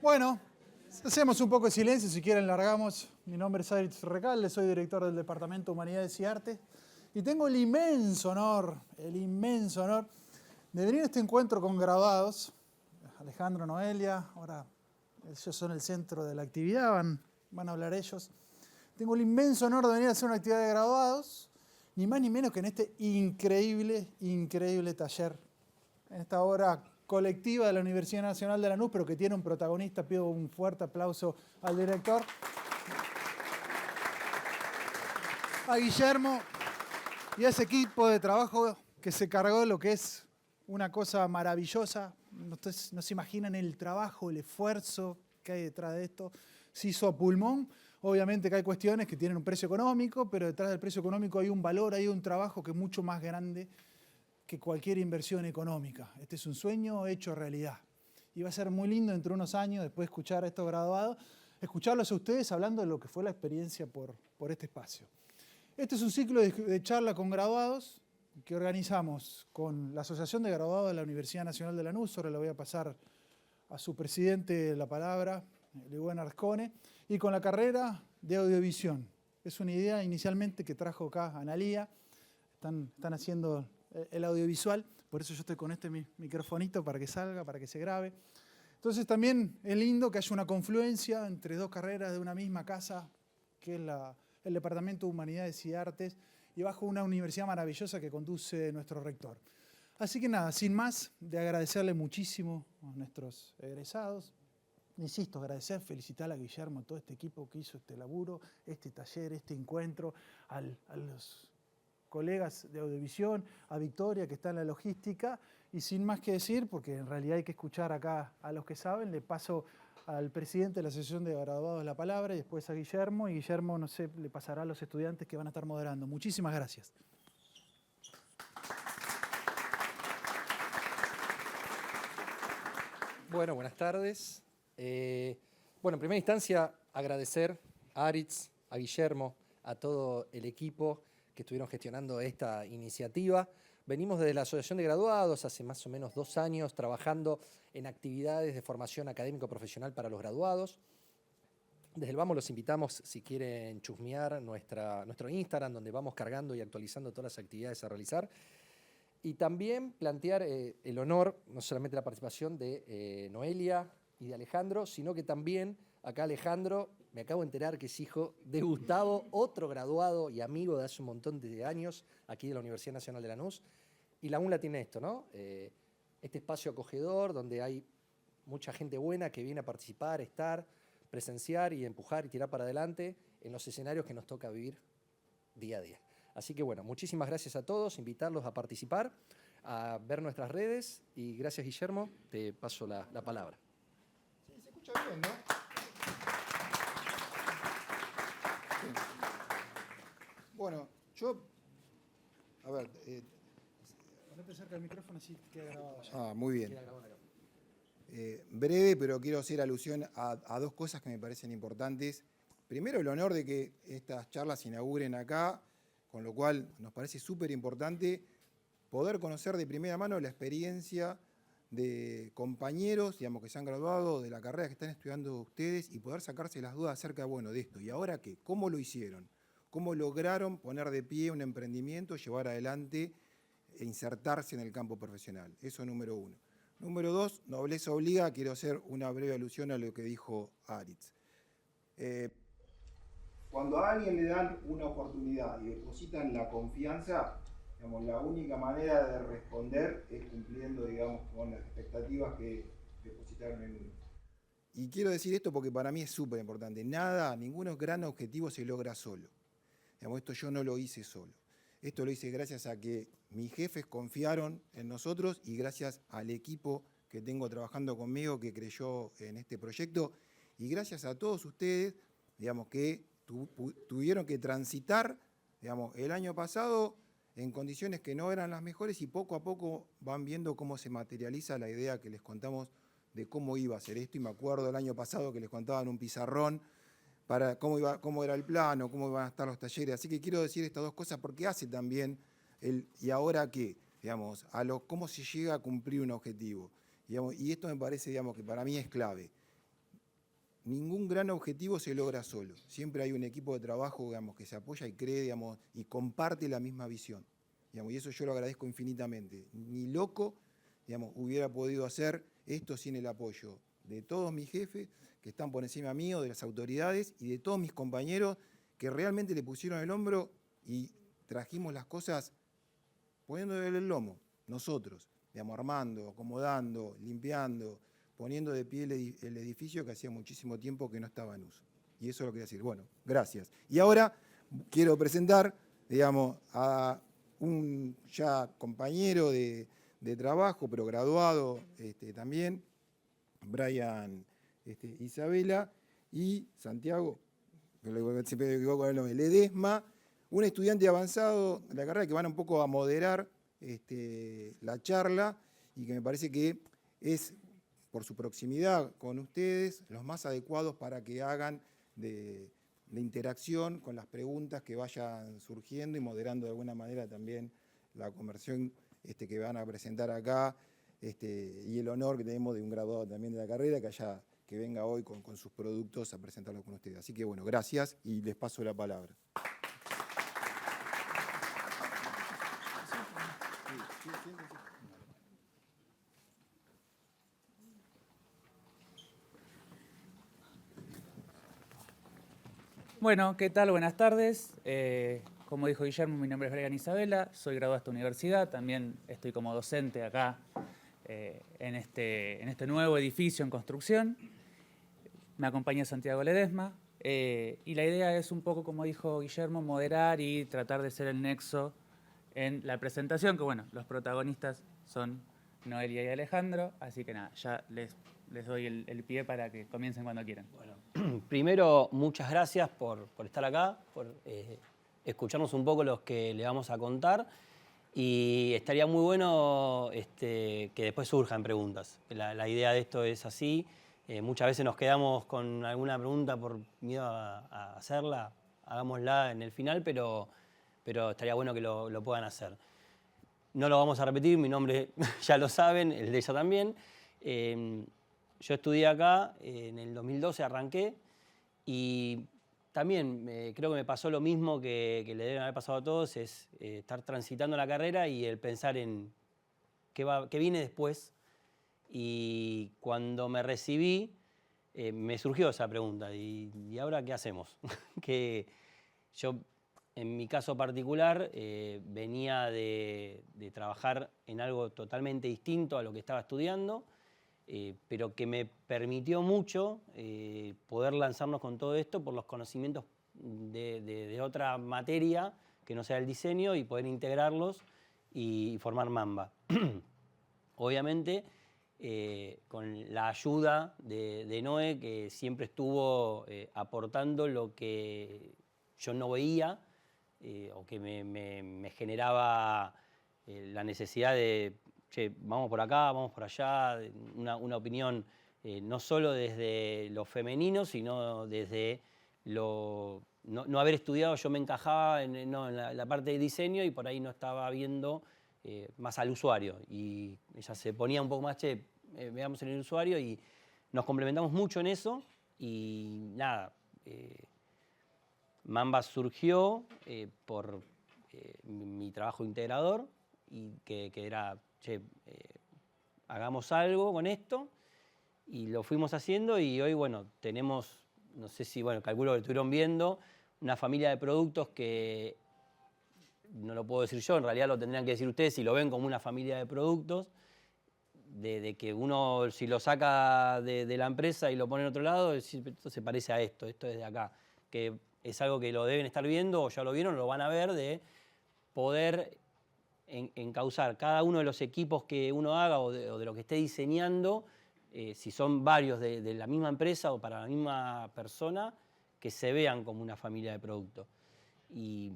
Bueno, hacemos un poco de silencio, si quieren largamos. Mi nombre es Aritz Recalde, soy director del Departamento de Humanidades y Artes y tengo el inmenso honor de venir a este encuentro con graduados. Alejandro, Noelia, ahora ellos son el centro de la actividad, van a hablar ellos. Tengo el inmenso honor de venir a hacer una actividad de graduados, ni más ni menos que en este increíble taller, en esta obra colectiva de la Universidad Nacional de Lanús, pero que tiene un protagonista. Pido un fuerte aplauso al director, a Guillermo y a ese equipo de trabajo que se cargó lo que es una cosa maravillosa. No se imaginan el trabajo, el esfuerzo que hay detrás de esto. Se hizo a pulmón. Obviamente que hay cuestiones que tienen un precio económico, pero detrás del precio económico hay un valor, hay un trabajo que es mucho más grande que cualquier inversión económica. Este es un sueño hecho realidad. Y va a ser muy lindo dentro de unos años, después de escuchar a estos graduados, escucharlos a ustedes hablando de lo que fue la experiencia por este espacio. Este es un ciclo de charla con graduados que organizamos con la Asociación de Graduados de la Universidad Nacional de Lanús. Ahora le voy a pasar a su presidente la palabra, Ligüen Arscone, y con la carrera de audiovisión. Es una idea inicialmente que trajo acá Analía. Están haciendo el audiovisual, por eso yo estoy con este microfonito para que salga, para que se grabe. Entonces también es lindo que haya una confluencia entre dos carreras de una misma casa, que es el Departamento de Humanidades y Artes, y bajo una universidad maravillosa que conduce nuestro rector. Así que nada, sin más, de agradecerle muchísimo a nuestros egresados. Insisto, agradecer, felicitar a Guillermo, a todo este equipo que hizo este laburo, este taller, este encuentro, a los colegas de audiovisión, a Victoria, que está en la logística, y sin más que decir, porque en realidad hay que escuchar acá a los que saben, le paso al presidente de la Asociación de Graduados la palabra y después a Guillermo, y Guillermo, no sé, le pasará a los estudiantes que van a estar moderando. Muchísimas gracias. Bueno, buenas tardes. Bueno, en primera instancia, agradecer a Aritz, a Guillermo, a todo el equipo que estuvieron gestionando esta iniciativa. Venimos desde la Asociación de Graduados hace más o menos 2 años trabajando en actividades de formación académico-profesional para los graduados. Desde el Vamos los invitamos, si quieren chusmear, nuestro Instagram, donde vamos cargando y actualizando todas las actividades a realizar. Y también plantear el honor, no solamente la participación de Noelia y de Alejandro, sino que también acá Alejandro, me acabo de enterar que es hijo de Gustavo, otro graduado y amigo de hace un montón de años aquí de la Universidad Nacional de Lanús. Y la UNLA tiene esto, ¿no? Este espacio acogedor donde hay mucha gente buena que viene a participar, estar, presenciar y empujar y tirar para adelante en los escenarios que nos toca vivir día a día. Así que bueno, muchísimas gracias a todos, invitarlos a participar, a ver nuestras redes y gracias Guillermo, te paso la palabra. Sí, se escucha bien, ¿no? Sí. Bueno, a ver... Ponete cerca del micrófono así queda grabado ya. muy bien. Breve, pero quiero hacer alusión a 2 cosas que me parecen importantes. Primero, el honor de que estas charlas se inauguren acá, con lo cual nos parece súper importante poder conocer de primera mano la experiencia de compañeros, digamos, que se han graduado de la carrera que están estudiando ustedes y poder sacarse las dudas acerca, bueno, de esto. ¿Y ahora qué? ¿Cómo lo hicieron? ¿Cómo lograron poner de pie un emprendimiento, llevar adelante e insertarse en el campo profesional? Eso número 1. Número 2, nobleza obliga, quiero hacer una breve alusión a lo que dijo Aritz. Cuando a alguien le dan una oportunidad y depositan la confianza, digamos, la única manera de responder es cumpliendo, digamos, con las expectativas que depositaron en uno. Y quiero decir esto porque para mí es súper importante. Ningún gran objetivo se logra solo. Digamos, esto yo no lo hice solo. Esto lo hice gracias a que mis jefes confiaron en nosotros y gracias al equipo que tengo trabajando conmigo que creyó en este proyecto y gracias a todos ustedes, digamos, que tuvieron que transitar, digamos, el año pasado en condiciones que no eran las mejores y poco a poco van viendo cómo se materializa la idea que les contamos de cómo iba a ser esto. Y me acuerdo el año pasado que les contaban un pizarrón para cómo era el plano, cómo iban a estar los talleres. Así que quiero decir estas 2 cosas porque hace también ¿y ahora qué? Digamos, cómo se llega a cumplir un objetivo. Digamos, y esto me parece, digamos, que para mí es clave. ningún gran objetivo se logra solo. Siempre hay un equipo de trabajo, digamos, que se apoya y cree, digamos, y comparte la misma visión. Digamos, y eso yo lo agradezco infinitamente. Ni loco, digamos, hubiera podido hacer esto sin el apoyo de todos mis jefes que están por encima mío, de las autoridades y de todos mis compañeros que realmente le pusieron el hombro y trajimos las cosas poniéndole el lomo, nosotros, digamos, armando, acomodando, limpiando, poniendo de pie el edificio que hacía muchísimo tiempo que no estaba en uso. Y eso lo quería decir. Bueno, gracias. Y ahora quiero presentar, digamos, a un ya compañero de trabajo, pero graduado también, Brian Isabela, y Santiago, siempre me equivoco con el nombre, Ledesma, un estudiante avanzado de la carrera que van un poco a moderar la charla y que me parece que es, por su proximidad con ustedes, los más adecuados para que hagan de interacción con las preguntas que vayan surgiendo y moderando de alguna manera también la conversión que van a presentar acá y el honor que tenemos de un graduado también de la carrera que venga hoy con sus productos a presentarlos con ustedes. Así que bueno, gracias y les paso la palabra. Bueno, ¿qué tal? Buenas tardes. Como dijo Guillermo, mi nombre es Brian Isabela, soy graduado de esta universidad, también estoy como docente acá en este nuevo edificio en construcción. Me acompaña Santiago Ledesma y la idea es un poco, como dijo Guillermo, moderar y tratar de ser el nexo en la presentación, que bueno, los protagonistas son Noelia y Alejandro, así que nada, ya les doy el pie para que comiencen cuando quieran. Bueno, primero, muchas gracias por estar acá, por escucharnos un poco los que le vamos a contar. Y estaría muy bueno que después surjan preguntas. La idea de esto es así. Muchas veces nos quedamos con alguna pregunta por miedo a hacerla. Hagámosla en el final, pero estaría bueno que lo puedan hacer. No lo vamos a repetir, mi nombre ya lo saben, el de ella también. Yo estudié acá, en el 2012 arranqué y también creo que me pasó lo mismo que le deben haber pasado a todos, es estar transitando la carrera y el pensar en qué viene después. Y cuando me recibí, me surgió esa pregunta, ¿y ahora qué hacemos? Que yo, en mi caso particular, venía de trabajar en algo totalmente distinto a lo que estaba estudiando, pero que me permitió mucho poder lanzarnos con todo esto por los conocimientos de otra materia que no sea el diseño y poder integrarlos y formar Mamba. Obviamente, con la ayuda de Noé, que siempre estuvo aportando lo que yo no veía o que me generaba la necesidad de, che, vamos por acá, vamos por allá, una opinión no solo desde lo femenino, sino desde no haber estudiado. Yo me encajaba en la parte de diseño y por ahí no estaba viendo más al usuario. Y ella se ponía un poco más, che, veamos en el usuario, y nos complementamos mucho en eso. Y nada, Mamba surgió por mi trabajo integrador, y que era, che, hagamos algo con esto, y lo fuimos haciendo. Y hoy, bueno, tenemos, no sé si, bueno, calculo que lo estuvieron viendo, una familia de productos que no lo puedo decir yo, en realidad lo tendrían que decir ustedes si lo ven como una familia de productos, de que uno, si lo saca de la empresa y lo pone en otro lado, esto se parece a esto es de acá, que es algo que lo deben estar viendo, o ya lo vieron, lo van a ver, de poder encauzar cada uno de los equipos que uno haga o de lo que esté diseñando, si son varios de la misma empresa o para la misma persona, que se vean como una familia de productos. Y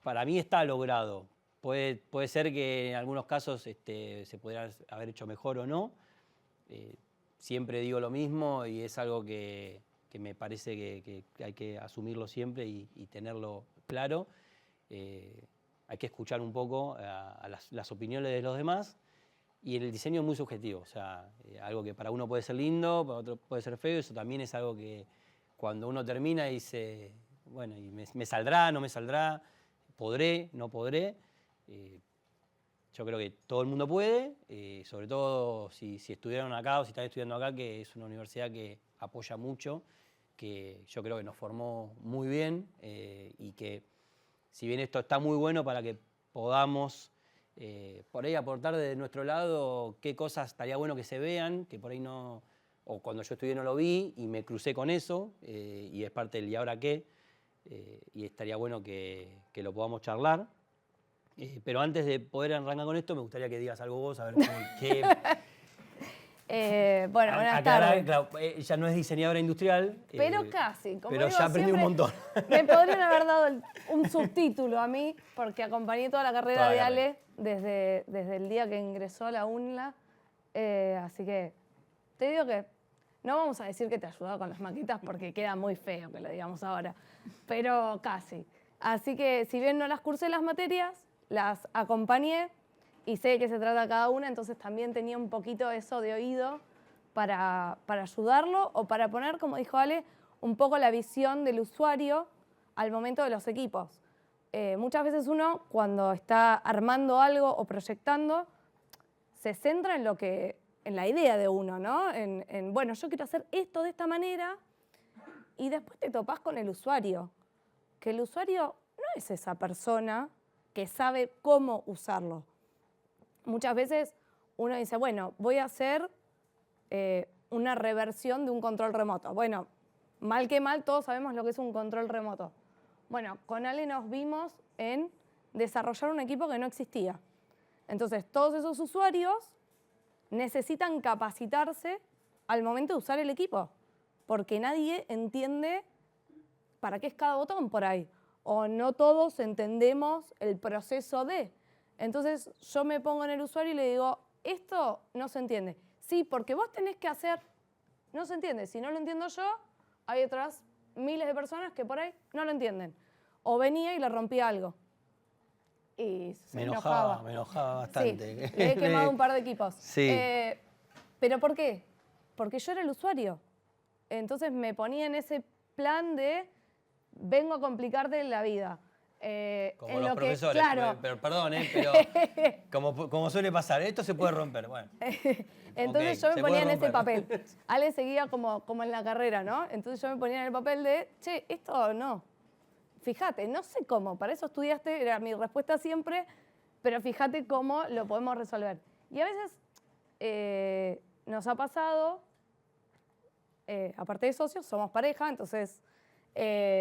para mí está logrado. Puede ser que en algunos casos se pudiera haber hecho mejor o no. Siempre digo lo mismo y es algo que me parece que hay que asumirlo siempre y tenerlo claro. Hay que escuchar un poco a las opiniones de los demás Y el diseño es muy subjetivo, o sea, algo que para uno puede ser lindo, para otro puede ser feo, eso también es algo que cuando uno termina dice, bueno, ¿y me saldrá, no me saldrá? ¿Podré, no podré? Yo creo que todo el mundo puede, sobre todo si estudiaron acá o si están estudiando acá, que es una universidad que apoya mucho, que yo creo que nos formó muy bien y que si bien esto está muy bueno para que podamos por ahí aportar desde nuestro lado qué cosas estaría bueno que se vean, que por ahí no, o cuando yo estudié no lo vi y me crucé con eso y es parte del ¿y ahora qué? Y estaría bueno que lo podamos charlar. Pero antes de poder arrancar con esto, me gustaría que digas algo vos, a ver qué... Bueno, buenas Aclarar, tardes. claro, ella no es diseñadora industrial. Pero casi. Como pero digo ya aprendí un siempre, montón. Me podrían haber dado un subtítulo a mí, porque acompañé toda la carrera Toda la de carrera. Ale desde el día que ingresó a la UNLA. Así que te digo que no vamos a decir que te ayudó con las maquetas porque queda muy feo que lo digamos ahora, pero casi. Así que si bien no las cursé las materias, las acompañé y sé de qué se trata cada una, entonces también tenía un poquito eso de oído para ayudarlo o para poner, como dijo Ale, un poco la visión del usuario al momento de los equipos. Muchas veces uno, cuando está armando algo o proyectando, se centra en la idea de uno, ¿no? Bueno, yo quiero hacer esto de esta manera, y después te topás con el usuario, que el usuario no es esa persona que sabe cómo usarlo. Muchas veces uno dice, bueno, voy a hacer una reversión de un control remoto. Bueno, mal que mal, todos sabemos lo que es un control remoto. Bueno, con Ale nos vimos en desarrollar un equipo que no existía. Entonces, todos esos usuarios necesitan capacitarse al momento de usar el equipo, porque nadie entiende para qué es cada botón por ahí, o no todos entendemos el proceso de. Entonces, yo me pongo en el usuario y le digo, esto no se entiende. Sí, porque vos tenés que hacer, no se entiende. Si no lo entiendo yo, hay otras miles de personas que por ahí no lo entienden. O venía y le rompía algo. Y se Me enojaba. enojaba bastante. Sí, le he quemado un par de equipos. Sí. ¿Pero por qué? Porque yo era el usuario. Entonces me ponía en ese plan de vengo a complicarte la vida. Como en los lo que- profesores. claro. Pero, perdón, pero como suele pasar, esto se puede romper. Bueno. Entonces Ok, yo me se ponía en puede ese romper. papel. Ale seguía como en la carrera, ¿no? Entonces yo me ponía en el papel de, che, esto no. Fíjate, no sé cómo, para eso estudiaste, era mi respuesta siempre, pero fíjate cómo lo podemos resolver. Y a veces nos ha pasado, aparte de socios, somos pareja, entonces...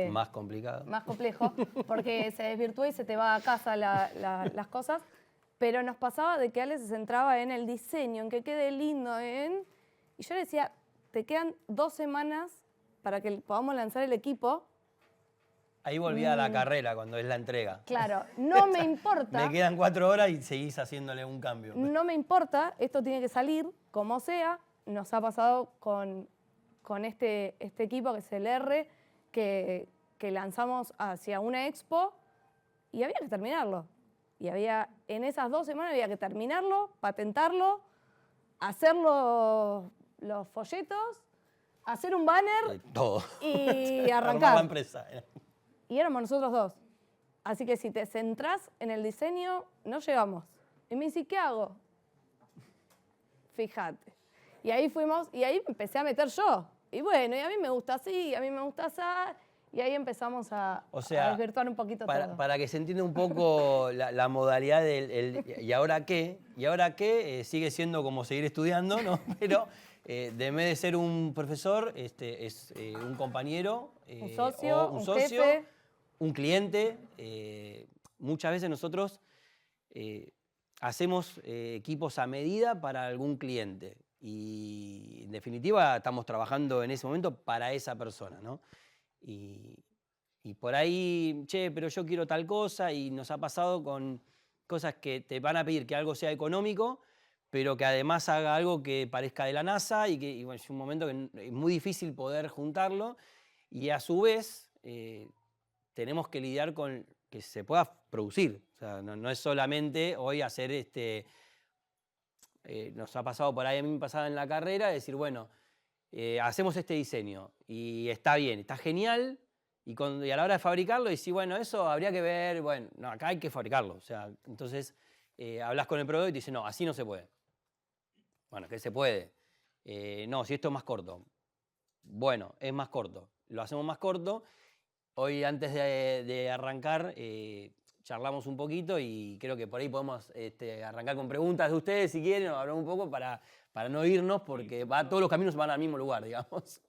Más complicado. más complejo, porque se desvirtúa y se te va a casa las cosas. Pero nos pasaba de que Ale se centraba en el diseño, en que quede lindo, y yo le decía, te quedan 2 semanas para que podamos lanzar el equipo. Ahí volví a la carrera cuando es la entrega. Claro, no me importa. Me quedan 4 horas y seguís haciéndole un cambio. No me importa, esto tiene que salir como sea. Nos ha pasado con este equipo que es el R, que lanzamos hacia una expo y había que terminarlo. Y en esas 2 semanas había que terminarlo, patentarlo, hacer los folletos, hacer un banner Todo. y Armar arrancar. la empresa. Y éramos nosotros 2. Así que si te centrás en el diseño, no llegamos. Y me dice, ¿qué hago? Fíjate. Y ahí fuimos, y ahí empecé a meter yo. Y bueno, y a mí me gusta así, a mí me gusta así. Y ahí empezamos a desvirtuar un poquito todo. Para que se entienda un poco la modalidad del ¿y ahora qué? ¿Y ahora qué? Sigue siendo como seguir estudiando, ¿no? Pero en vez de ser un profesor, es un compañero, Un socio, o un un socio, jefe. un cliente. Muchas veces nosotros hacemos equipos a medida para algún cliente. Y en definitiva estamos trabajando en ese momento para esa persona, ¿no? Y por ahí, che, pero yo quiero tal cosa, y nos ha pasado con cosas que te van a pedir que algo sea económico, pero que además haga algo que parezca de la NASA, y bueno, es un momento que es muy difícil poder juntarlo, y a su vez tenemos que lidiar con que se pueda producir. O sea, no es solamente hoy hacer nos ha pasado por ahí, a mí me pasaba en la carrera, decir, bueno, hacemos este diseño y está bien, está genial, y a la hora de fabricarlo, decís, bueno, eso habría que ver, bueno, no, acá hay que fabricarlo. O sea, entonces hablas con el proveedor y te dice, no, así no se puede. Bueno, ¿qué se puede? No, si esto es más corto. Bueno, es más corto. Lo hacemos más corto. Hoy, antes de arrancar, charlamos un poquito y creo que por ahí podemos arrancar con preguntas de ustedes, si quieren, o hablar un poco para no irnos, porque todos los caminos van al mismo lugar, digamos.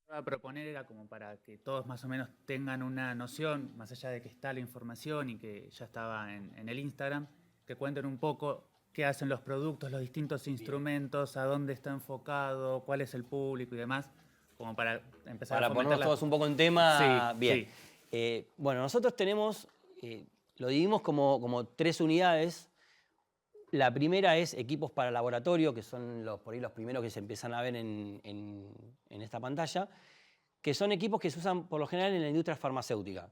Lo que iba a proponer era como para que todos más o menos tengan una noción, más allá de que está la información y que ya estaba en el Instagram, que cuenten un poco qué hacen los productos, los distintos instrumentos, a dónde está enfocado, cuál es el público y demás, como para empezar a ponernos todos un poco en tema. Sí, bien. sí. Bueno, nosotros tenemos, lo dividimos como 3 unidades. La primera es equipos para laboratorio, que son por ahí los primeros que se empiezan a ver en esta pantalla, que son equipos que se usan por lo general en la industria farmacéutica.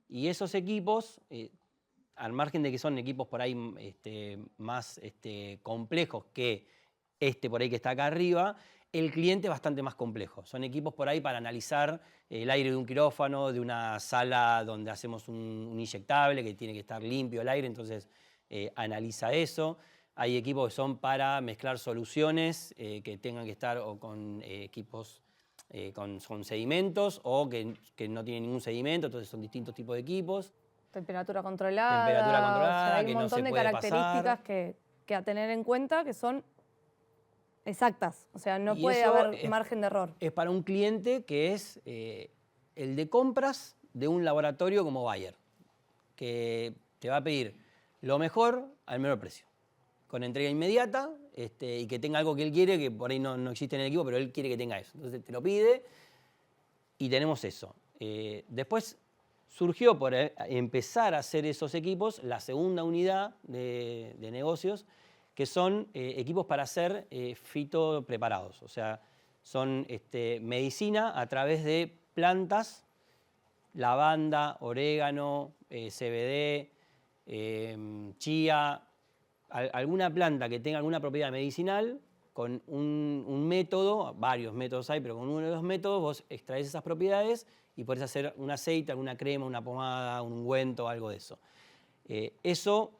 Y esos equipos, al margen de que son equipos por ahí más complejos que por ahí que está acá arriba, el cliente es bastante más complejo. Son equipos por ahí para analizar el aire de un quirófano, de una sala donde hacemos un inyectable, que tiene que estar limpio el aire, entonces analiza eso. Hay equipos que son para mezclar soluciones que tengan que estar o con equipos con sedimentos o que no tienen ningún sedimento, entonces son distintos tipos de equipos. Temperatura controlada. Temperatura controlada, O sea, hay que un no se montón de puede características pasar. que a tener en cuenta que son exactas. O sea, no Y puede eso haber margen de error. Es para un cliente que es el de compras de un laboratorio como Bayer, que te va a pedir lo mejor al menor precio, con entrega inmediata y que tenga algo que él quiere, que por ahí no existe en el equipo, pero él quiere que tenga eso. Entonces te lo pide y tenemos eso. Después surgió por empezar a hacer esos equipos la segunda unidad de negocios, que son equipos para hacer fitopreparados. O sea, son medicina a través de plantas, lavanda, orégano, CBD, chía, alguna planta que tenga alguna propiedad medicinal, con un método, varios métodos hay, pero con uno de los métodos vos extraes esas propiedades y podés hacer un aceite, alguna crema, una pomada, un ungüento, algo de eso. Eso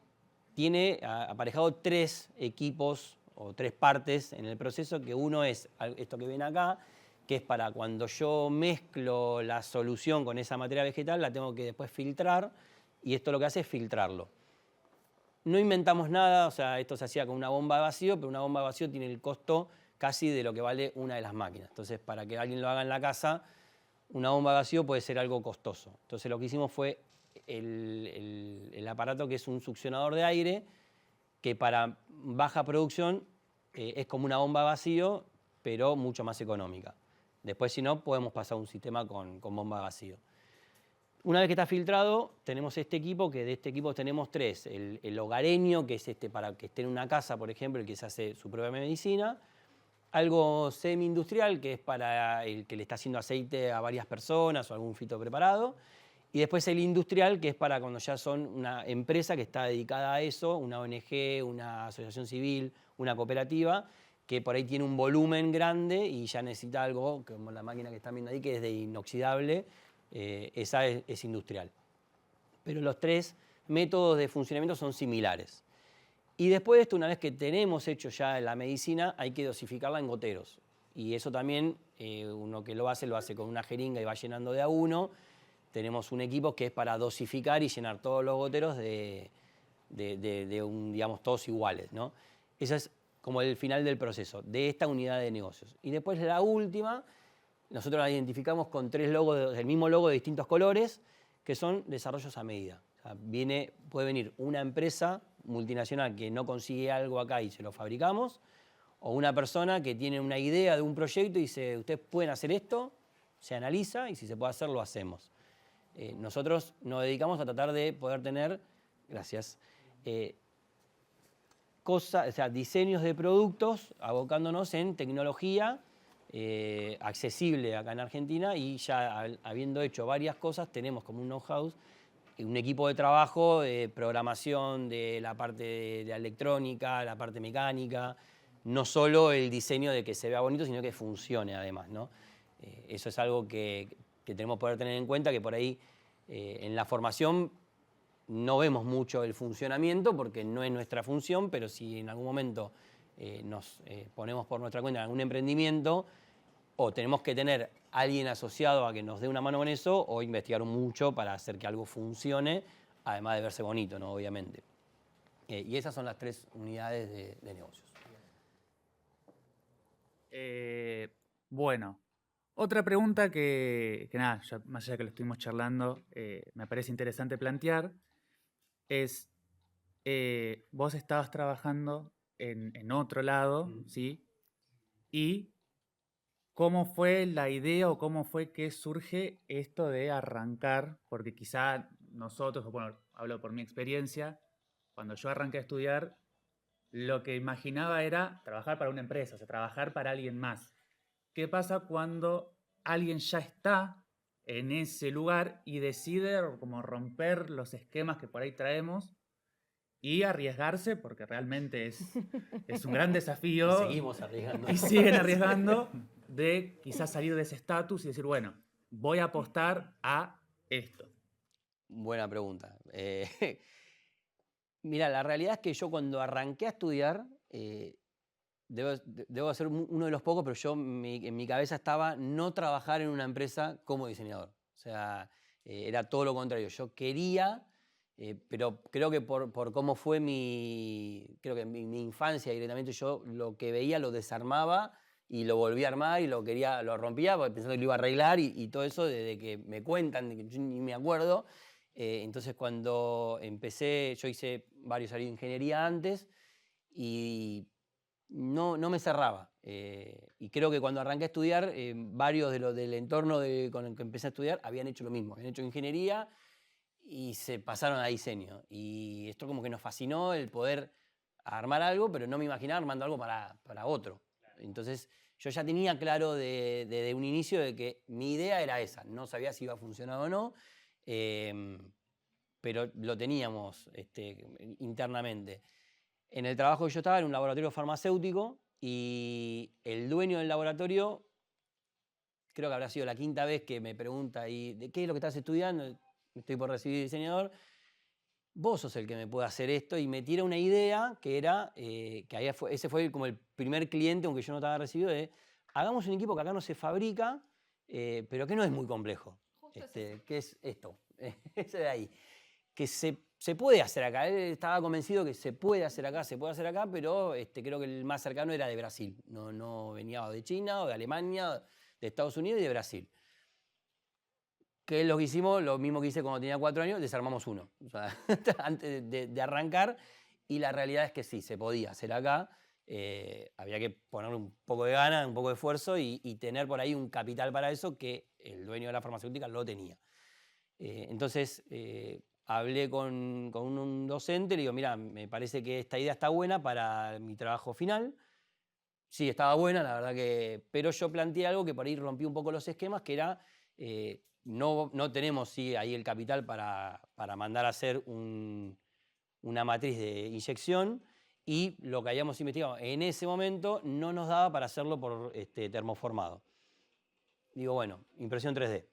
tiene aparejado 3 equipos o 3 partes en el proceso, que uno es esto que ven acá, que es para cuando yo mezclo la solución con esa materia vegetal, la tengo que después filtrar, y esto lo que hace es filtrarlo. No inventamos nada, o sea, esto se hacía con una bomba de vacío, pero una bomba de vacío tiene el costo casi de lo que vale una de las máquinas. Entonces, para que alguien lo haga en la casa, una bomba de vacío puede ser algo costoso. Entonces, lo que hicimos fue el aparato, que es un succionador de aire, que para baja producción es como una bomba de vacío, pero mucho más económica. Después, si no, podemos pasar a un sistema con bomba de vacío. Una vez que está filtrado, tenemos este equipo, que de este equipo tenemos 3. El hogareño, que es para que esté en una casa, por ejemplo, el que se hace su propia medicina. Algo semi-industrial, que es para el que le está haciendo aceite a varias personas o algún fito preparado. Y después el industrial, que es para cuando ya son una empresa que está dedicada a eso, una ONG, una asociación civil, una cooperativa, que por ahí tiene un volumen grande y ya necesita algo, como la máquina que están viendo ahí, que es de inoxidable. Esa es industrial. Pero los 3 métodos de funcionamiento son similares. Y después de esto, una vez que tenemos hecho ya la medicina, hay que dosificarla en goteros. Y eso también, uno que lo hace con una jeringa y va llenando de a uno. Tenemos un equipo que es para dosificar y llenar todos los goteros digamos, todos iguales, ¿no? Ese es como el final del proceso de esta unidad de negocios. Y después la última, nosotros la identificamos con 3 logos, el mismo logo de distintos colores, que son desarrollos a medida. O sea, puede venir una empresa multinacional que no consigue algo acá y se lo fabricamos, o una persona que tiene una idea de un proyecto y dice, ustedes pueden hacer esto, se analiza y si se puede hacer, lo hacemos. Nosotros nos dedicamos a tratar de poder tener, gracias, diseños de productos abocándonos en tecnología accesible acá en Argentina, y ya habiendo hecho varias cosas tenemos como un know-how un equipo de trabajo de programación, de la parte de electrónica, la parte mecánica, no solo el diseño de que se vea bonito, sino que funcione además, ¿no? Eso es algo que tenemos que poder tener en cuenta, que por ahí en la formación no vemos mucho el funcionamiento porque no es nuestra función, pero si en algún momento nos ponemos por nuestra cuenta en algún emprendimiento, o tenemos que tener a alguien asociado a que nos dé una mano con eso, o investigar mucho para hacer que algo funcione, además de verse bonito, ¿no? Obviamente. Y esas son las 3 unidades de negocios. Bueno, otra pregunta que nada, ya, más allá de que lo estuvimos charlando, me parece interesante plantear, es, vos estabas trabajando en otro lado, ¿sí? Y ¿cómo fue la idea o cómo fue que surge esto de arrancar? Porque quizá nosotros, o bueno, hablo por mi experiencia, cuando yo arranqué a estudiar, lo que imaginaba era trabajar para una empresa, o sea, trabajar para alguien más. ¿Qué pasa cuando alguien ya está en ese lugar y decide como romper los esquemas que por ahí traemos y arriesgarse? Porque realmente es un gran desafío. Y seguimos arriesgando. Y siguen arriesgando de quizás salir de ese estatus y decir, bueno, voy a apostar a esto. Buena pregunta. Mira, la realidad es que yo cuando arranqué a estudiar, debo ser uno de los pocos, pero yo en mi cabeza estaba no trabajar en una empresa como diseñador. O sea, era todo lo contrario. Yo quería, pero creo que por cómo fue creo que mi infancia directamente, yo lo que veía lo desarmaba y lo volvía a armar y lo rompía pensando que lo iba a arreglar y todo eso desde que me cuentan, de que yo ni me acuerdo. Entonces cuando empecé, yo hice varios años de ingeniería antes y no me cerraba. Y creo que cuando arranqué a estudiar, varios de los del entorno con el que empecé a estudiar habían hecho lo mismo, habían hecho ingeniería y se pasaron a diseño. Y esto como que nos fascinó el poder armar algo, pero no me imaginaba armando algo para otro. Entonces yo ya tenía claro desde un inicio de que mi idea era esa, no sabía si iba a funcionar o no, pero lo teníamos internamente. En el trabajo que yo estaba, en un laboratorio farmacéutico, y el dueño del laboratorio, creo que habrá sido la 5ª vez que me pregunta, ¿de qué es lo que estás estudiando? Estoy por recibir diseñador. Vos sos el que me puede hacer esto, y me tira una idea que era, ese fue como el primer cliente, aunque yo no estaba recibido, de hagamos un equipo que acá no se fabrica, pero que no es muy complejo. ¿Qué es esto? Ese de ahí. Que se puede hacer acá. Él estaba convencido que se puede hacer acá, pero creo que el más cercano era de Brasil. No venía de China, o de Alemania, de Estados Unidos y de Brasil. ¿Qué es lo que hicimos? Lo mismo que hice cuando tenía 4 años, desarmamos uno. O sea, antes de arrancar, y la realidad es que sí, se podía hacer acá. Había que ponerle un poco de ganas, un poco de esfuerzo y tener por ahí un capital para eso, que el dueño de la farmacéutica lo tenía. Entonces, hablé con un docente, le digo, mira, me parece que esta idea está buena para mi trabajo final. Sí, estaba buena, la verdad pero yo planteé algo que por ahí rompí un poco los esquemas, que era, no tenemos ahí el capital para mandar a hacer una matriz de inyección, y lo que habíamos investigado en ese momento no nos daba para hacerlo por termoformado. Digo, bueno, impresión 3D.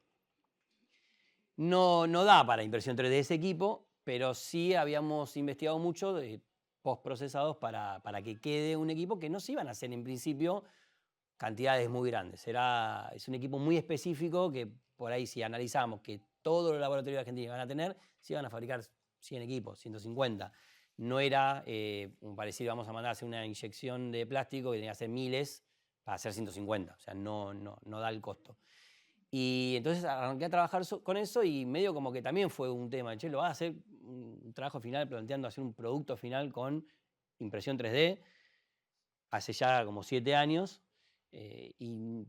No da para impresión 3D ese equipo, pero sí habíamos investigado mucho de postprocesados para que quede un equipo que no se iban a hacer en principio cantidades muy grandes. Es un equipo muy específico que por ahí, si analizamos que todos los laboratorios de Argentina iban a tener, se iban a fabricar 100 equipos, 150. No era un parecido, vamos a mandar a hacer una inyección de plástico que tenía que hacer miles para hacer 150. O sea, no da el costo. Y entonces arranqué a trabajar con eso, y medio como que también fue un tema. Che, lo vas a hacer un trabajo final planteando hacer un producto final con impresión 3D hace ya como 7 años. Y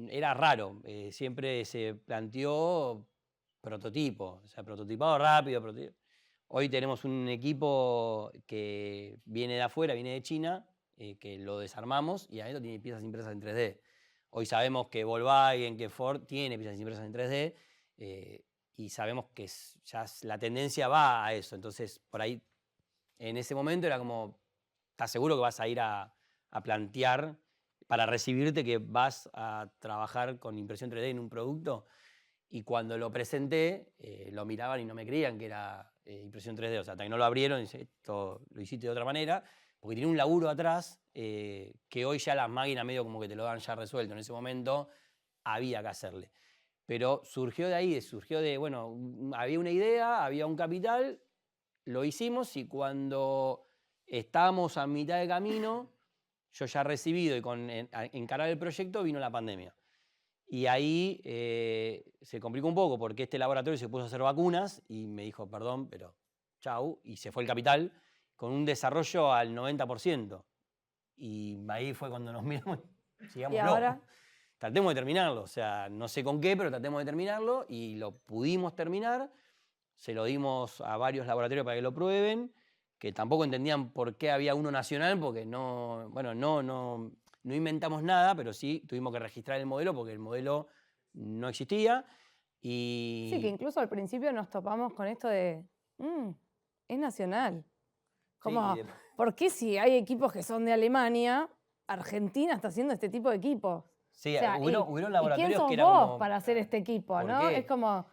era raro. Siempre se planteó prototipo, o sea, prototipado rápido. Hoy tenemos un equipo que viene de afuera, viene de China, que lo desarmamos y adentro tiene piezas impresas en 3D. Hoy sabemos que Volkswagen, que Ford tiene piezas impresas en 3D, y sabemos que la tendencia va a eso. Entonces, por ahí, en ese momento era como, ¿estás seguro que vas a ir a plantear para recibirte que vas a trabajar con impresión 3D en un producto? Y cuando lo presenté, lo miraban y no me creían que era impresión 3D. O sea, hasta que no lo abrieron, y dice, esto lo hiciste de otra manera, porque tiene un laburo atrás que hoy ya las máquinas medio como que te lo dan ya resuelto. En ese momento había que hacerle. Pero surgió de ahí, bueno, había una idea, había un capital, lo hicimos y cuando estábamos a mitad de camino, yo ya recibido y con encarar el proyecto, vino la pandemia. Y ahí se complicó un poco porque este laboratorio se puso a hacer vacunas y me dijo, perdón, pero chau, y se fue el capital con un desarrollo al 90%. Y ahí fue cuando nos miramos, sigamos ¿Y ahora? Tratemos de terminarlo, o sea, no sé con qué, pero tratemos de terminarlo y lo pudimos terminar. Se lo dimos a varios laboratorios para que lo prueben, que tampoco entendían por qué había uno nacional, porque no inventamos nada, pero sí tuvimos que registrar el modelo porque el modelo no existía. Y Sí, que incluso al principio nos topamos con esto de, es nacional. Como, Sí, ¿por qué si hay equipos que son de Alemania, Argentina está haciendo este tipo de equipos? sí, O sea, hubieron ¿y laboratorios quién sos que era vos como, para hacer este equipo, ¿por no? qué? Es como,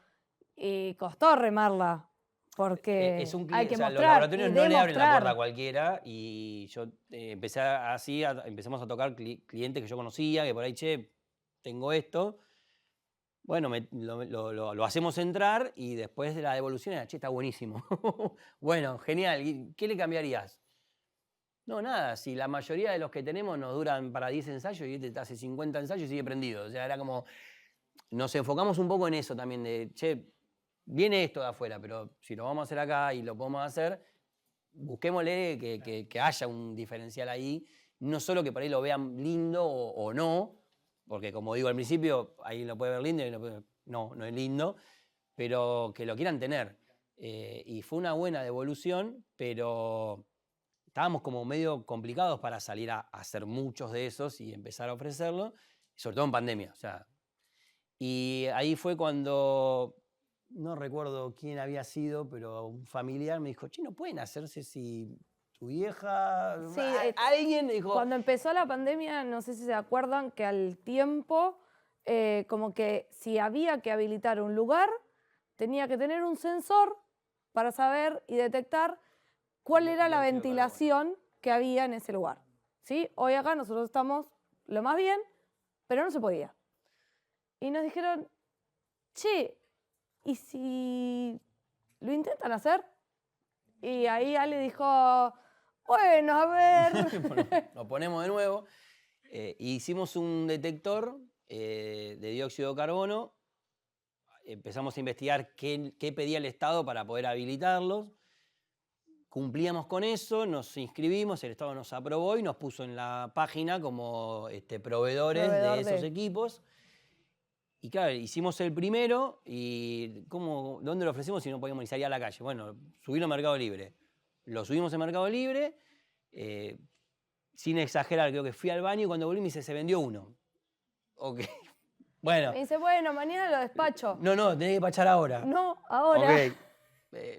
y costó remarla, porque es un hay cliente, que o sea, los mostrar laboratorios y no le abren la demostrar. puerta a cualquiera y yo empezamos a tocar clientes que yo conocía, que por ahí, che, tengo esto. Bueno, lo hacemos entrar y después de la devolución era, che, está buenísimo. Bueno, genial. ¿Y qué le cambiarías? No, nada. Si la mayoría de los que tenemos nos duran para 10 ensayos y este hace 50 ensayos y sigue prendido. O sea, era como, nos enfocamos un poco en eso también de, che, viene esto de afuera, pero si lo vamos a hacer acá y lo podemos hacer, busquémosle que haya un diferencial ahí. No solo que por ahí lo vean lindo o no, porque como digo al principio, ahí lo puede ver lindo y no es lindo, pero que lo quieran tener. Y fue una buena devolución, pero estábamos como medio complicados para salir a hacer muchos de esos y empezar a ofrecerlo, sobre todo en pandemia. O sea, y ahí fue cuando, no recuerdo quién había sido, pero un familiar me dijo, che, ¿no pueden hacerse si tu vieja, Sí, alguien? Dijo, Cuando empezó la pandemia, no sé si se acuerdan que al tiempo, como que si había que habilitar un lugar, tenía que tener un sensor para saber y detectar cuál era la ventilación que había en ese lugar. ¿Sí? Hoy acá nosotros estamos lo más bien, pero no se podía. Y nos dijeron, che, ¿y si lo intentan hacer? Y ahí Ale dijo, bueno, a ver. Bueno, lo ponemos de nuevo. Hicimos un detector de dióxido de carbono. Empezamos a investigar qué pedía el Estado para poder habilitarlos. Cumplíamos con eso, nos inscribimos, el Estado nos aprobó y nos puso en la página como proveedores Proveedor de esos de- equipos. Y claro, hicimos el primero y ¿dónde lo ofrecimos si no podíamos ni salir a la calle? Bueno, subirlo a Mercado Libre. Lo subimos en Mercado Libre, sin exagerar, creo que fui al baño y cuando volví me dice, se vendió uno. Ok, bueno. Me dice, bueno, mañana lo despacho. No, tenés que despachar ahora. No, ahora. Ok.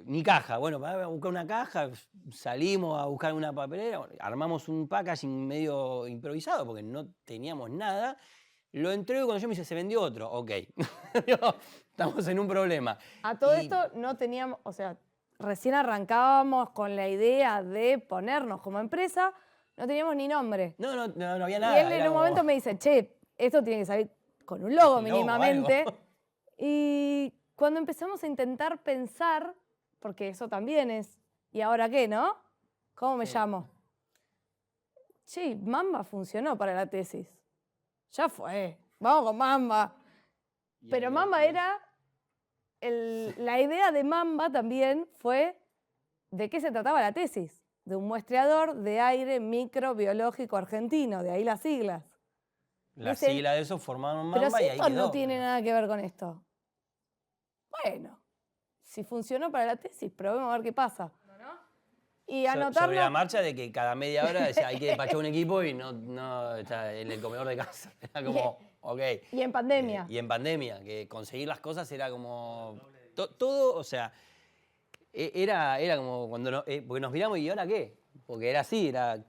Mi caja, bueno, vamos a buscar una caja, salimos a buscar una papelera, bueno, armamos un packaging medio improvisado porque no teníamos nada. Lo entrego y cuando yo me dice, se vendió otro. Ok, estamos en un problema. A todo Y- esto no teníamos, o sea, recién arrancábamos con la idea de ponernos como empresa, no teníamos ni nombre. No había Y nada. él en era un como- momento me dice, che, esto tiene que salir con un logo Un logo, mínimamente. algo. Y cuando empezamos a intentar pensar, porque eso también es, ¿y ahora qué, no? ¿Cómo me llamo? Che, Mamba funcionó para la tesis. Ya fue, vamos con Mamba. Pero Mamba era, la idea de Mamba también fue de qué se trataba la tesis. De un muestreador de aire microbiológico argentino, de ahí las siglas. La Dice, sigla de eso formaron Pero Mamba si y ahí esto quedó. no tiene nada que ver con esto. Bueno, si funcionó para la tesis, probemos a ver qué pasa. Y Sobre la anotarlo. marcha de que cada media hora decía, hay que despachar un equipo y no está en el comedor de casa. Era como, ok. Y en pandemia. Y en pandemia, que conseguir las cosas era como todo, o sea, era como cuando porque nos miramos y ¿ahora qué? Porque era así, era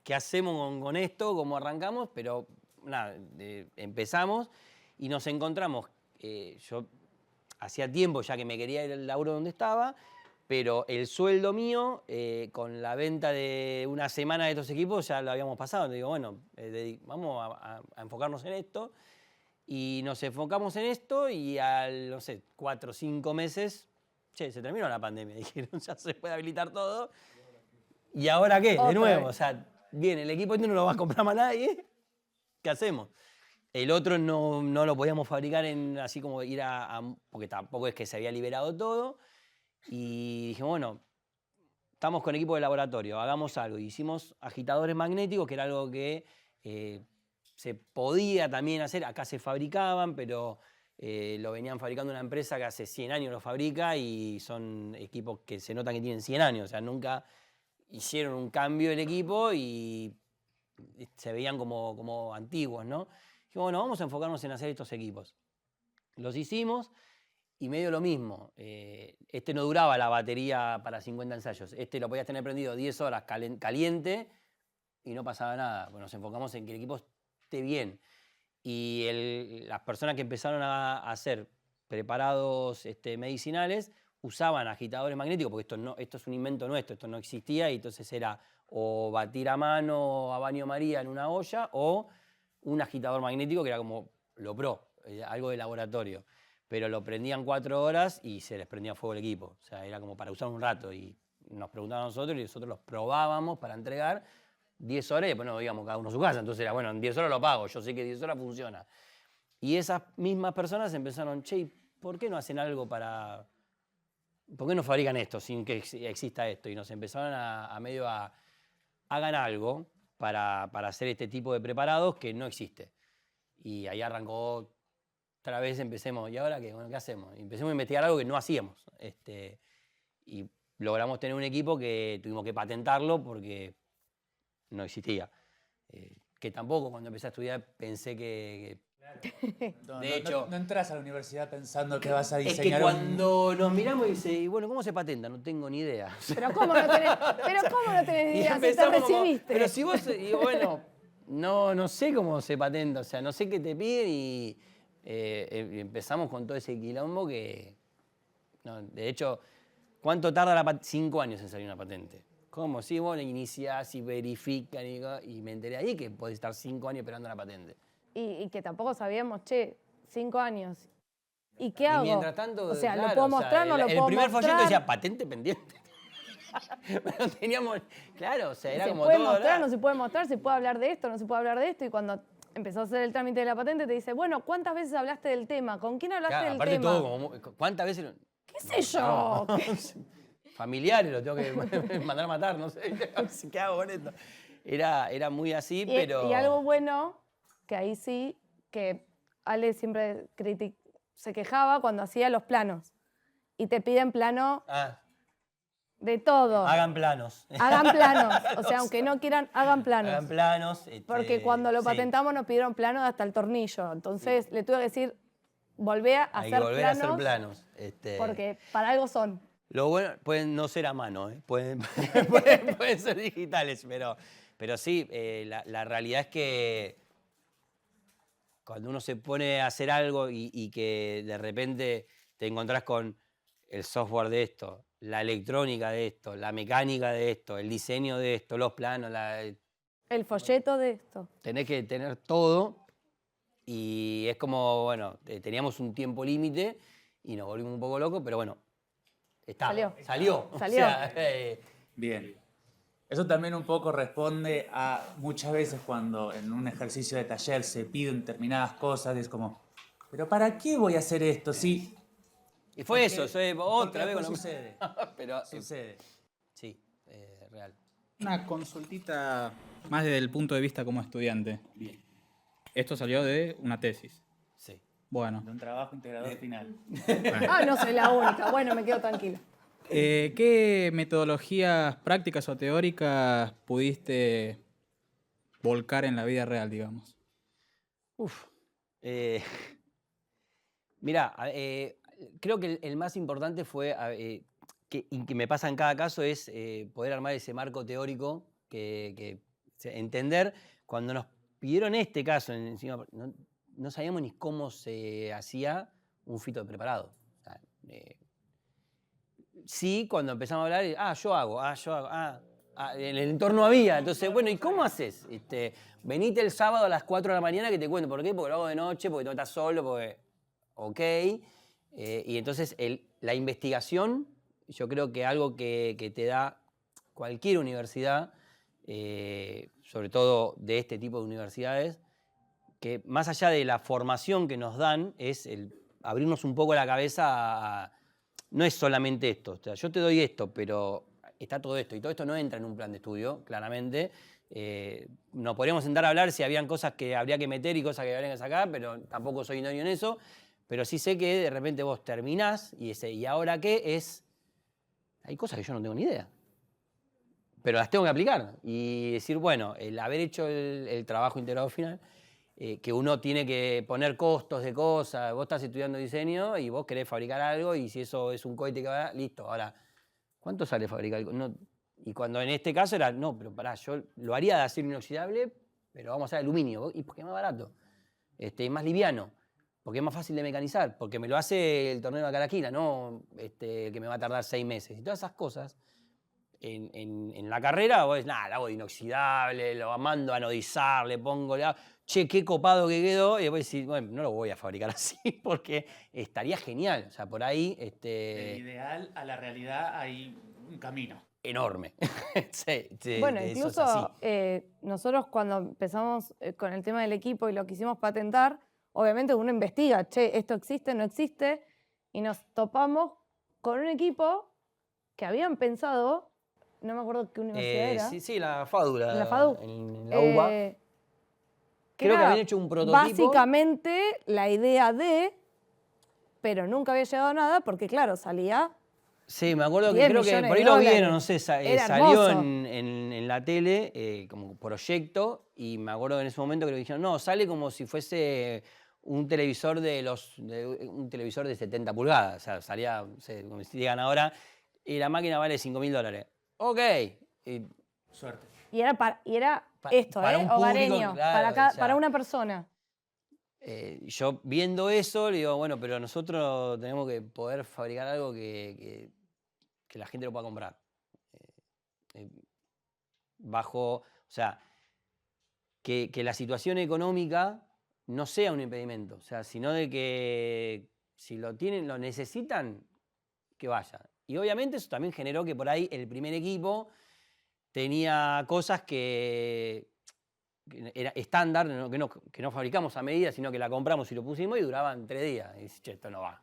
¿qué hacemos con esto? ¿Cómo arrancamos? Pero nada, empezamos y nos encontramos. Yo hacía tiempo ya que me quería ir al laburo donde estaba, pero el sueldo mío, con la venta de una semana de estos equipos, ya lo habíamos pasado. Entonces digo, bueno, vamos a enfocarnos en esto. Y nos enfocamos en esto y no sé, 4 o 5 meses, se terminó la pandemia. Dijeron, ya se puede habilitar todo. ¿Y ahora qué? Otra De nuevo, vez. o sea, bien, el equipo este no lo va a comprar más nadie. ¿Qué hacemos? El otro no lo podíamos fabricar así como ir porque tampoco es que se había liberado todo. Y dijimos, bueno, estamos con equipo de laboratorio, hagamos algo. Hicimos agitadores magnéticos, que era algo que se podía también hacer. Acá se fabricaban, pero lo venían fabricando una empresa que hace 100 años lo fabrica y son equipos que se nota que tienen 100 años. O sea, nunca hicieron un cambio del equipo y se veían como antiguos, ¿no? Dijimos, bueno, vamos a enfocarnos en hacer estos equipos. Los hicimos y medio lo mismo. Este no duraba la batería para 50 ensayos. Este lo podías tener prendido 10 horas caliente y no pasaba nada. Bueno, nos enfocamos en que el equipo esté bien. Y las personas que empezaron a hacer preparados medicinales usaban agitadores magnéticos, porque esto es un invento nuestro, esto no existía, y entonces era o batir a mano a baño María en una olla o un agitador magnético que era como lo pro, algo de laboratorio. Pero lo prendían 4 horas y se les prendía fuego el equipo. O sea, era como para usar un rato. Y nos preguntaban a nosotros y nosotros los probábamos para entregar 10 horas y después nos íbamos cada uno a su casa. Entonces era, bueno, en 10 horas lo pago, yo sé que 10 horas funciona. Y esas mismas personas empezaron, che, ¿por qué no hacen algo para... ¿Por qué no fabrican esto sin que exista esto? Y nos empezaron hagan algo para hacer este tipo de preparados que no existe. Y ahí arrancó otra vez, empecemos, ¿y ahora qué? Bueno, ¿qué hacemos? Y empecemos a investigar algo que no hacíamos. Y logramos tener un equipo que tuvimos que patentarlo porque no existía. Que tampoco cuando empecé a estudiar pensé que de hecho, no entras a la universidad pensando que vas a es diseñar que cuando nos miramos y dice, y bueno, ¿cómo se patenta? No tengo ni idea. Pero ¿cómo no tenés Y idea si te empezamos como, recibiste? pero si vos, y bueno, no sé cómo se patenta, o sea, no sé qué te piden y empezamos con todo ese quilombo que, no, de hecho, ¿cuánto tarda la patente? 5 años en salir una patente. ¿Cómo? Sí, bueno, iniciás y verifican y me enteré ahí que podés estar 5 años esperando la patente. Y que tampoco sabíamos, che, 5 años. ¿Y qué hago? Y mientras tanto, o sea, claro, ¿lo puedo mostrar? ¿No lo puedo el primer mostrar? folleto decía patente pendiente. Pero teníamos, claro, o sea, era ¿Se como puede todo. mostrar? ¿verdad? ¿No se puede mostrar? ¿Se puede hablar de esto? ¿No se puede hablar de esto? Y cuando empezó a hacer el trámite de la patente te dice, bueno, ¿cuántas veces hablaste del tema? ¿Con quién hablaste Claro, del aparte tema? todo como, ¿cuántas veces? ¿Qué sé yo? Familiares, lo tengo que mandar a matar, no sé. ¿Qué hago con esto? Era muy así, pero... Y algo bueno, que ahí sí, que Ale siempre se quejaba cuando hacía los planos. Y te piden plano de todo. Hagan planos. Hagan planos. O sea, aunque no quieran, hagan planos. Hagan planos. Porque cuando lo sí. patentamos nos pidieron planos hasta el tornillo. Entonces le tuve que decir, volvé a Hay hacer que volver planos. a hacer planos. Porque para algo son. Lo bueno, pueden no ser a mano, pueden ser digitales, pero sí, la realidad es que cuando uno se pone a hacer algo y que de repente te encontrás con el software de esto, la electrónica de esto, la mecánica de esto, el diseño de esto, los planos, El folleto de esto. tenés que tener todo y es como, bueno, teníamos un tiempo límite y nos volvimos un poco locos, pero bueno, salió. O sea, Bien. Eso también un poco responde a muchas veces cuando en un ejercicio de taller se piden determinadas cosas y es como, ¿pero para qué voy a hacer esto? Sí. y fue eso, otra vez después con sucede. pero Sucede. sí, real. Una consultita más desde el punto de vista como estudiante. Esto salió de una tesis. Sí. Bueno, De un trabajo integrador final. Ah, no soy la única. Bueno, me quedo tranquila. ¿qué metodologías prácticas o teóricas pudiste volcar en la vida real, digamos? Mirá, creo que el más importante fue, y que me pasa en cada caso, es poder armar ese marco teórico, entender, cuando nos pidieron este caso, encima, no sabíamos ni cómo se hacía un fito preparado. O sea, sí, cuando empezamos a hablar, yo hago, en el entorno había. Entonces, bueno, ¿y cómo haces? Venite el sábado a las 4 de la mañana que te cuento. ¿Por qué? Porque lo hago de noche, porque no estás solo, porque... Ok. Y entonces la investigación, yo creo que algo que te da cualquier universidad, sobre todo de este tipo de universidades, que más allá de la formación que nos dan, es el abrirnos un poco la cabeza no es solamente esto. O sea, yo te doy esto, pero está todo esto. Y todo esto no entra en un plan de estudio, claramente. Nos podríamos sentar a hablar si habían cosas que habría que meter y cosas que habría que sacar, pero tampoco soy idóneo en eso. Pero sí sé que de repente vos terminás ¿y ahora qué? Hay cosas que yo no tengo ni idea. Pero las tengo que aplicar. Y decir, bueno, el haber hecho el trabajo integrado final, que uno tiene que poner costos de cosas. Vos estás estudiando diseño y vos querés fabricar algo y si eso es un cohete que va, listo. Ahora, ¿cuánto sale fabricar? No, y cuando en este caso era, no, pero pará, yo lo haría de acero inoxidable, pero vamos a hacer aluminio. ¿Y por qué es más barato? Es más liviano. Porque es más fácil de mecanizar. Porque me lo hace el tornero de Caraquina, no que me va a tardar 6 meses. Y todas esas cosas, en la carrera, vos decís, nada, lo hago de inoxidable, lo mando a anodizar, le pongo... Che, qué copado que quedó. Y después decís, bueno, no lo voy a fabricar así porque estaría genial. O sea, por ahí... Del ideal a la realidad hay un camino. Enorme. Bueno, incluso nosotros cuando empezamos con el tema del equipo y lo quisimos patentar, obviamente uno investiga, che, esto existe, no existe, y nos topamos con un equipo que habían pensado, no me acuerdo qué universidad era. Sí, la FADU. La FADU. En la UBA. Creo que habían hecho un prototipo. Básicamente la idea pero nunca había llegado a nada porque, claro, salía... Sí, me acuerdo que creo que por ahí lo vieron, no sé, salió en la tele como proyecto y me acuerdo que en ese momento que dijeron, no, sale como si fuese un televisor un televisor de 70 pulgadas, o sea, salía, no sé, como si digan ahora, y la máquina vale $5.000. Ok. Suerte. Y era esto, para un hogareño, público, claro, para una persona. Yo viendo eso, le digo, bueno, pero nosotros tenemos que poder fabricar algo que la gente lo pueda comprar. O sea, que la situación económica no sea un impedimento, o sea, sino de que si lo tienen, lo necesitan, que vaya. Y obviamente eso también generó que por ahí el primer equipo tenía cosas que era estándar, que no fabricamos a medida, sino que la compramos y lo pusimos y duraban 3 días. Y dices, che, esto no va.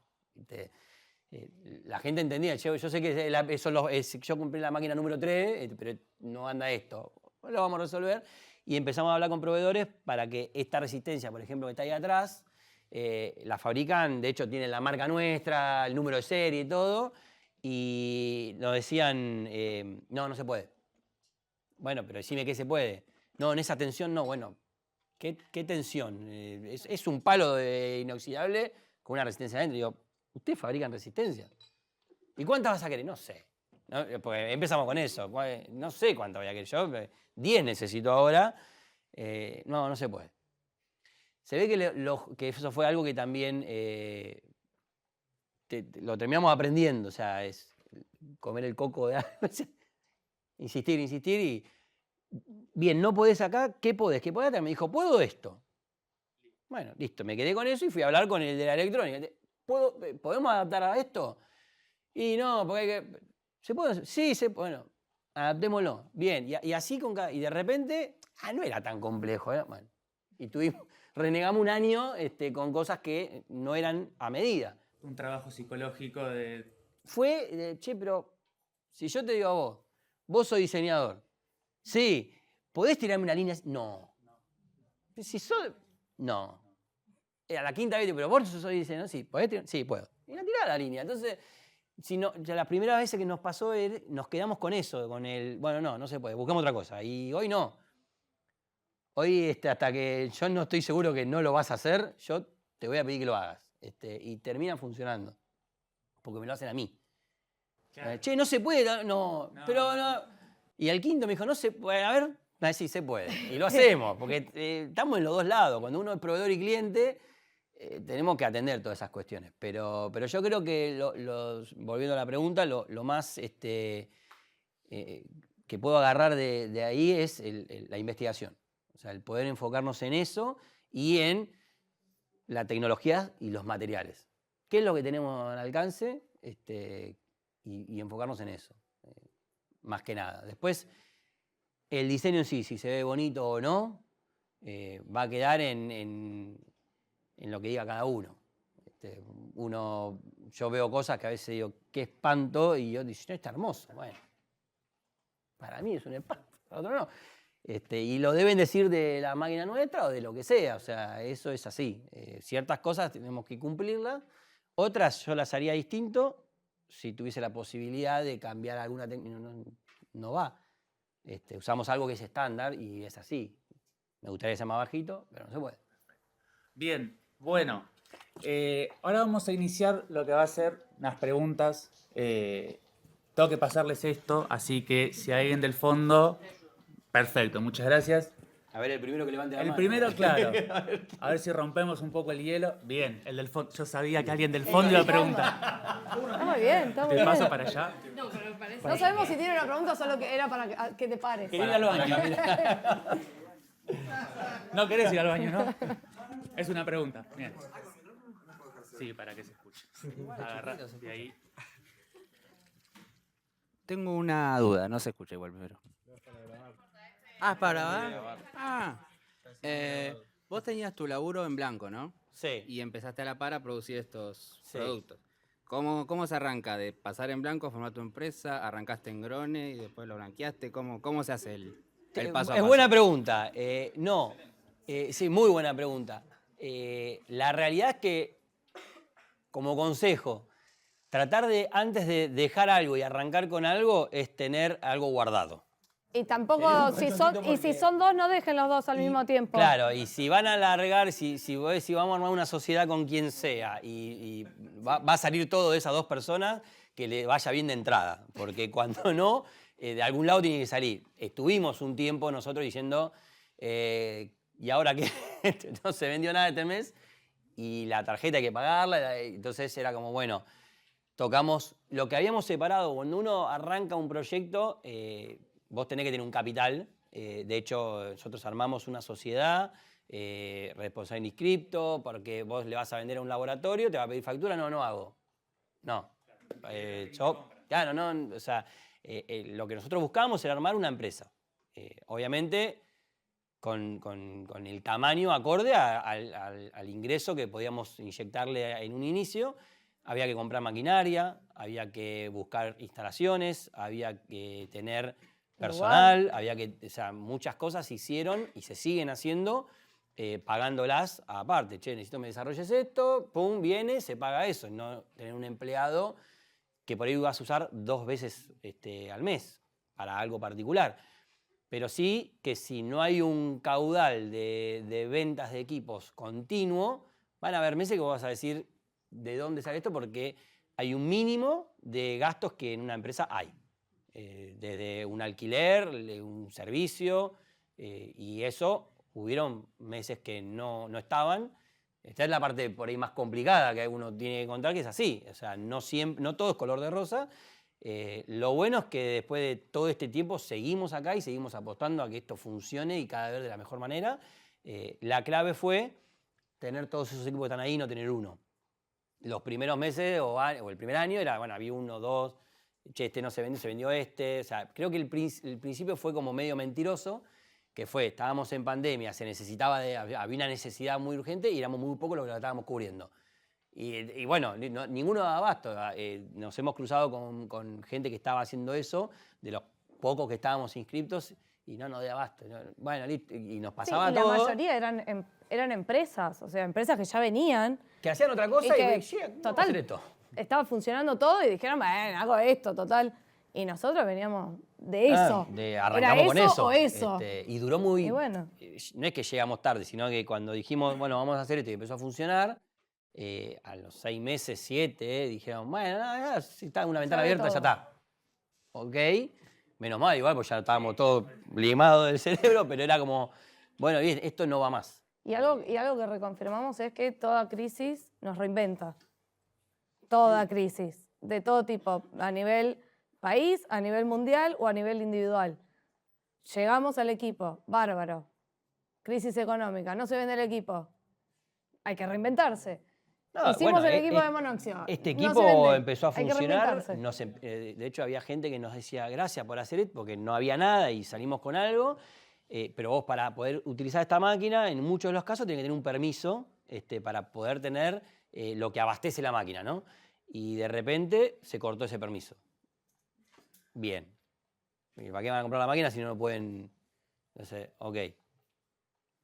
La gente entendía, che, yo sé que yo compré la máquina número 3, pero no anda esto. Lo vamos a resolver. Y empezamos a hablar con proveedores para que esta resistencia, por ejemplo, que está ahí atrás, la fabrican, de hecho tienen la marca nuestra, el número de serie y todo, y nos decían, no se puede. Bueno, pero decime qué se puede. No, en esa tensión no, bueno, ¿qué tensión? Es un palo de inoxidable con una resistencia adentro. Digo, ¿ustedes fabrican resistencia? ¿Y cuántas vas a querer? No sé. ¿No? Porque empezamos con eso. No sé cuántas voy a querer yo. 10 necesito ahora. No se puede. Se ve que eso fue algo que también lo terminamos aprendiendo. O sea, es comer el coco de algo. Insistir y... Bien, no podés acá, ¿qué podés? ¿Qué podés? Me dijo, ¿puedo esto? Bueno, listo, me quedé con eso y fui a hablar con el de la electrónica. ¿Podemos adaptar a esto? Y no, porque hay que... ¿Se puede? Sí, bueno, adaptémoslo. Bien, y así y de repente, no era tan complejo. Bueno, y renegamos un año con cosas que no eran a medida. Un trabajo psicológico de... Fue, che, pero si yo te digo a vos sos diseñador, sí, ¿podés tirarme una línea? No. Si sos... No. A la quinta vez, pero vos sos diseñador, sí, ¿podés tirar? Sí, puedo. Y no tirá la línea. Entonces, ya las primeras veces que nos pasó, nos quedamos con eso, con el, bueno, no se puede, buscamos otra cosa. Y hoy no. Hoy, hasta que yo no estoy seguro que no lo vas a hacer, yo te voy a pedir que lo hagas. Y termina funcionando. porque me lo hacen a mí. Che, no se puede, no, pero no. Y al quinto me dijo, no se puede, a ver, sí, se puede. Y lo hacemos, porque estamos en los dos lados. Cuando uno es proveedor y cliente, tenemos que atender todas esas cuestiones. Pero yo creo que, volviendo a la pregunta, lo más que puedo agarrar de ahí es la investigación. O sea, el poder enfocarnos en eso y en la tecnología y los materiales. ¿Qué es lo que tenemos al alcance? Y enfocarnos en eso, más que nada. Después, el diseño en sí, si se ve bonito o no, va a quedar en lo que diga cada uno. Yo veo cosas que a veces digo, qué espanto, y yo digo, no, está hermoso. Bueno, para mí es un espanto, para otro no. Y lo deben decir de la máquina nuestra o de lo que sea, o sea, eso es así. Ciertas cosas tenemos que cumplirlas, otras yo las haría distinto si tuviese la posibilidad de cambiar alguna técnica. No va. Usamos algo que es estándar y es así. Me gustaría que sea más bajito, pero no se puede. Bien, bueno. Ahora vamos a iniciar lo que va a ser unas preguntas. Tengo que pasarles esto, así que si hay alguien del fondo... Perfecto, muchas gracias. A ver, el primero que levante la mano. El primero, claro. A ver si rompemos un poco el hielo. Bien, el del fondo. Yo sabía que alguien del fondo iba a preguntar. Está muy bien, está muy ¿Te bien. paso para allá? No sabemos si tiene una pregunta o solo que era para que te pares. Quería ir al baño. No querés ir al baño, ¿no? Es una pregunta. Bien. Sí, para que se escuche. Agarrá de ahí. Tengo una duda, no se escucha igual primero. Ah, ¿es para grabar? Ah. Vos tenías tu laburo en blanco, ¿no? Sí. Y empezaste a la par a producir estos Sí. productos. ¿Cómo se arranca? ¿De pasar en blanco a formar tu empresa? ¿Arrancaste en grone y después lo blanqueaste? ¿Cómo se hace el paso a Es paso? buena pregunta. No, sí, muy buena pregunta. La realidad es que, como consejo, tratar de, antes de dejar algo y arrancar con algo, es tener algo guardado. Y tampoco, si son dos, no dejen los dos al mismo tiempo. Claro, y si van a alargar, si vamos a armar una sociedad con quien sea y va a salir todo de esas dos personas, que le vaya bien de entrada. Porque cuando no, de algún lado tiene que salir. Estuvimos un tiempo nosotros diciendo, ¿y ahora qué? No se vendió nada este mes y la tarjeta hay que pagarla. Entonces era como, bueno, tocamos lo que habíamos separado. Cuando uno arranca un proyecto, vos tenés que tener un capital. De hecho, nosotros armamos una sociedad, responsable inscripto, porque vos le vas a vender a un laboratorio, te va a pedir factura. No hago. No. Claro, no. O sea, lo que nosotros buscábamos era armar una empresa. Obviamente, con el tamaño acorde al ingreso que podíamos inyectarle en un inicio. Había que comprar maquinaria, había que buscar instalaciones, había que tener personal, o sea, muchas cosas se hicieron y se siguen haciendo pagándolas aparte. Che, necesito que me desarrolles esto, pum, viene, se paga eso. No tener un empleado que por ahí vas a usar 2 veces al mes para algo particular. Pero sí que si no hay un caudal de ventas de equipos continuo, van a haber meses que vos vas a decir de dónde sale esto, porque hay un mínimo de gastos que en una empresa hay. Desde un alquiler, un servicio, y eso hubieron meses que no estaban. Esta es la parte por ahí más complicada que uno tiene que contar, que es así. O sea, no todo es color de rosa. Lo bueno es que después de todo este tiempo seguimos acá y seguimos apostando a que esto funcione y cada vez de la mejor manera. La clave fue tener todos esos equipos que están ahí y no tener uno. Los primeros meses o el primer año era, bueno, había 1, 2, che, este no se vendió, se vendió este. O sea, creo que el principio fue como medio mentiroso, que fue, estábamos en pandemia, había una necesidad muy urgente y éramos muy pocos los que la estábamos cubriendo. Y bueno, ninguno daba abasto. Nos hemos cruzado con gente que estaba haciendo eso, de los pocos que estábamos inscriptos, y no nos daba abasto. Bueno, listo, y nos pasaba todo. La mayoría eran empresas, o sea, empresas que ya venían. Que hacían otra cosa y me decían, total, hacer esto. Estaba funcionando todo y dijeron, hago esto, total. Y nosotros veníamos de eso. Arrancamos con eso. O eso. Y duró muy... Y bueno. No es que llegamos tarde, sino que cuando dijimos, bueno, vamos a hacer esto y empezó a funcionar, A los 6 meses, 7, dijeron, bueno, si está una ventana Sabe abierta, ya todo. está. Ok, menos mal, igual, pues ya estábamos todos limados del cerebro, pero era como, bueno, bien, esto no va más. Y algo que reconfirmamos es que toda crisis nos reinventa. Toda crisis, de todo tipo, a nivel país, a nivel mundial o a nivel individual. Llegamos al equipo, bárbaro. Crisis económica, no se vende el equipo. Hay que reinventarse. No, Hicimos bueno, el equipo de Monoxio. Este no se equipo vende. empezó a Hay que funcionar. reinventarse. De hecho, había gente que nos decía gracias por hacer esto, porque no había nada y salimos con algo. Pero vos, para poder utilizar esta máquina, en muchos de los casos, tenés que tener un permiso para poder tener lo que abastece la máquina, ¿no? Y de repente se cortó ese permiso. Bien. ¿Para qué van a comprar la máquina si no lo pueden? Entonces, ok.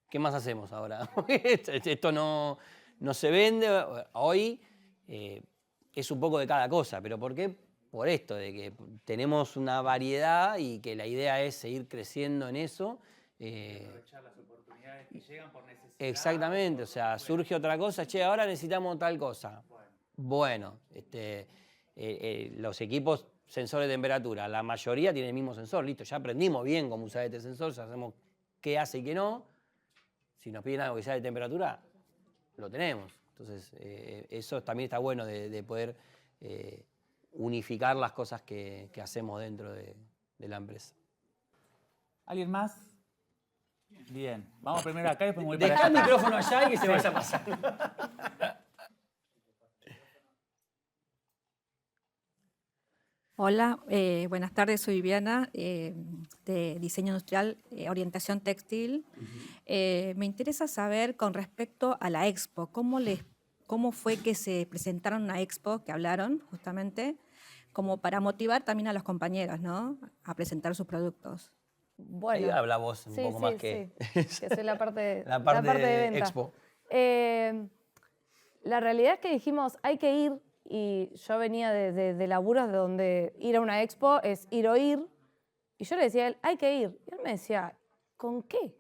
¿Qué más hacemos ahora? Esto no se vende. Hoy es un poco de cada cosa. ¿Pero por qué? Por esto, de que tenemos una variedad y que la idea es seguir creciendo en eso. Aprovechar las oportunidades que llegan por necesidad. Exactamente, o sea, surge otra cosa, che, ahora necesitamos tal cosa. Bueno, los equipos sensores de temperatura, la mayoría tienen el mismo sensor, listo, ya aprendimos bien cómo usar este sensor, ya sabemos qué hace y qué no. Si nos piden algo que sea de temperatura, lo tenemos. Entonces, eso también está bueno de poder unificar las cosas que hacemos dentro de la empresa. ¿Alguien más? Bien. Vamos primero acá y después voy para Dejá el allá. micrófono allá y que se vaya pasando. Hola, buenas tardes, soy Viviana, de Diseño Industrial, Orientación Textil. Me interesa saber con respecto a la expo, ¿cómo fue que se presentaron una expo, que hablaron justamente, como para motivar también a los compañeros, ¿no?, a presentar sus productos? Bueno. Ahí habla vos un Sí, poco sí, más que... sí, que soy la parte, la parte de venta. expo. La realidad es que dijimos, hay que ir, y yo venía de laburos de donde ir a una expo es ir o ir, y yo le decía a él, hay que ir. Y él me decía, ¿con qué?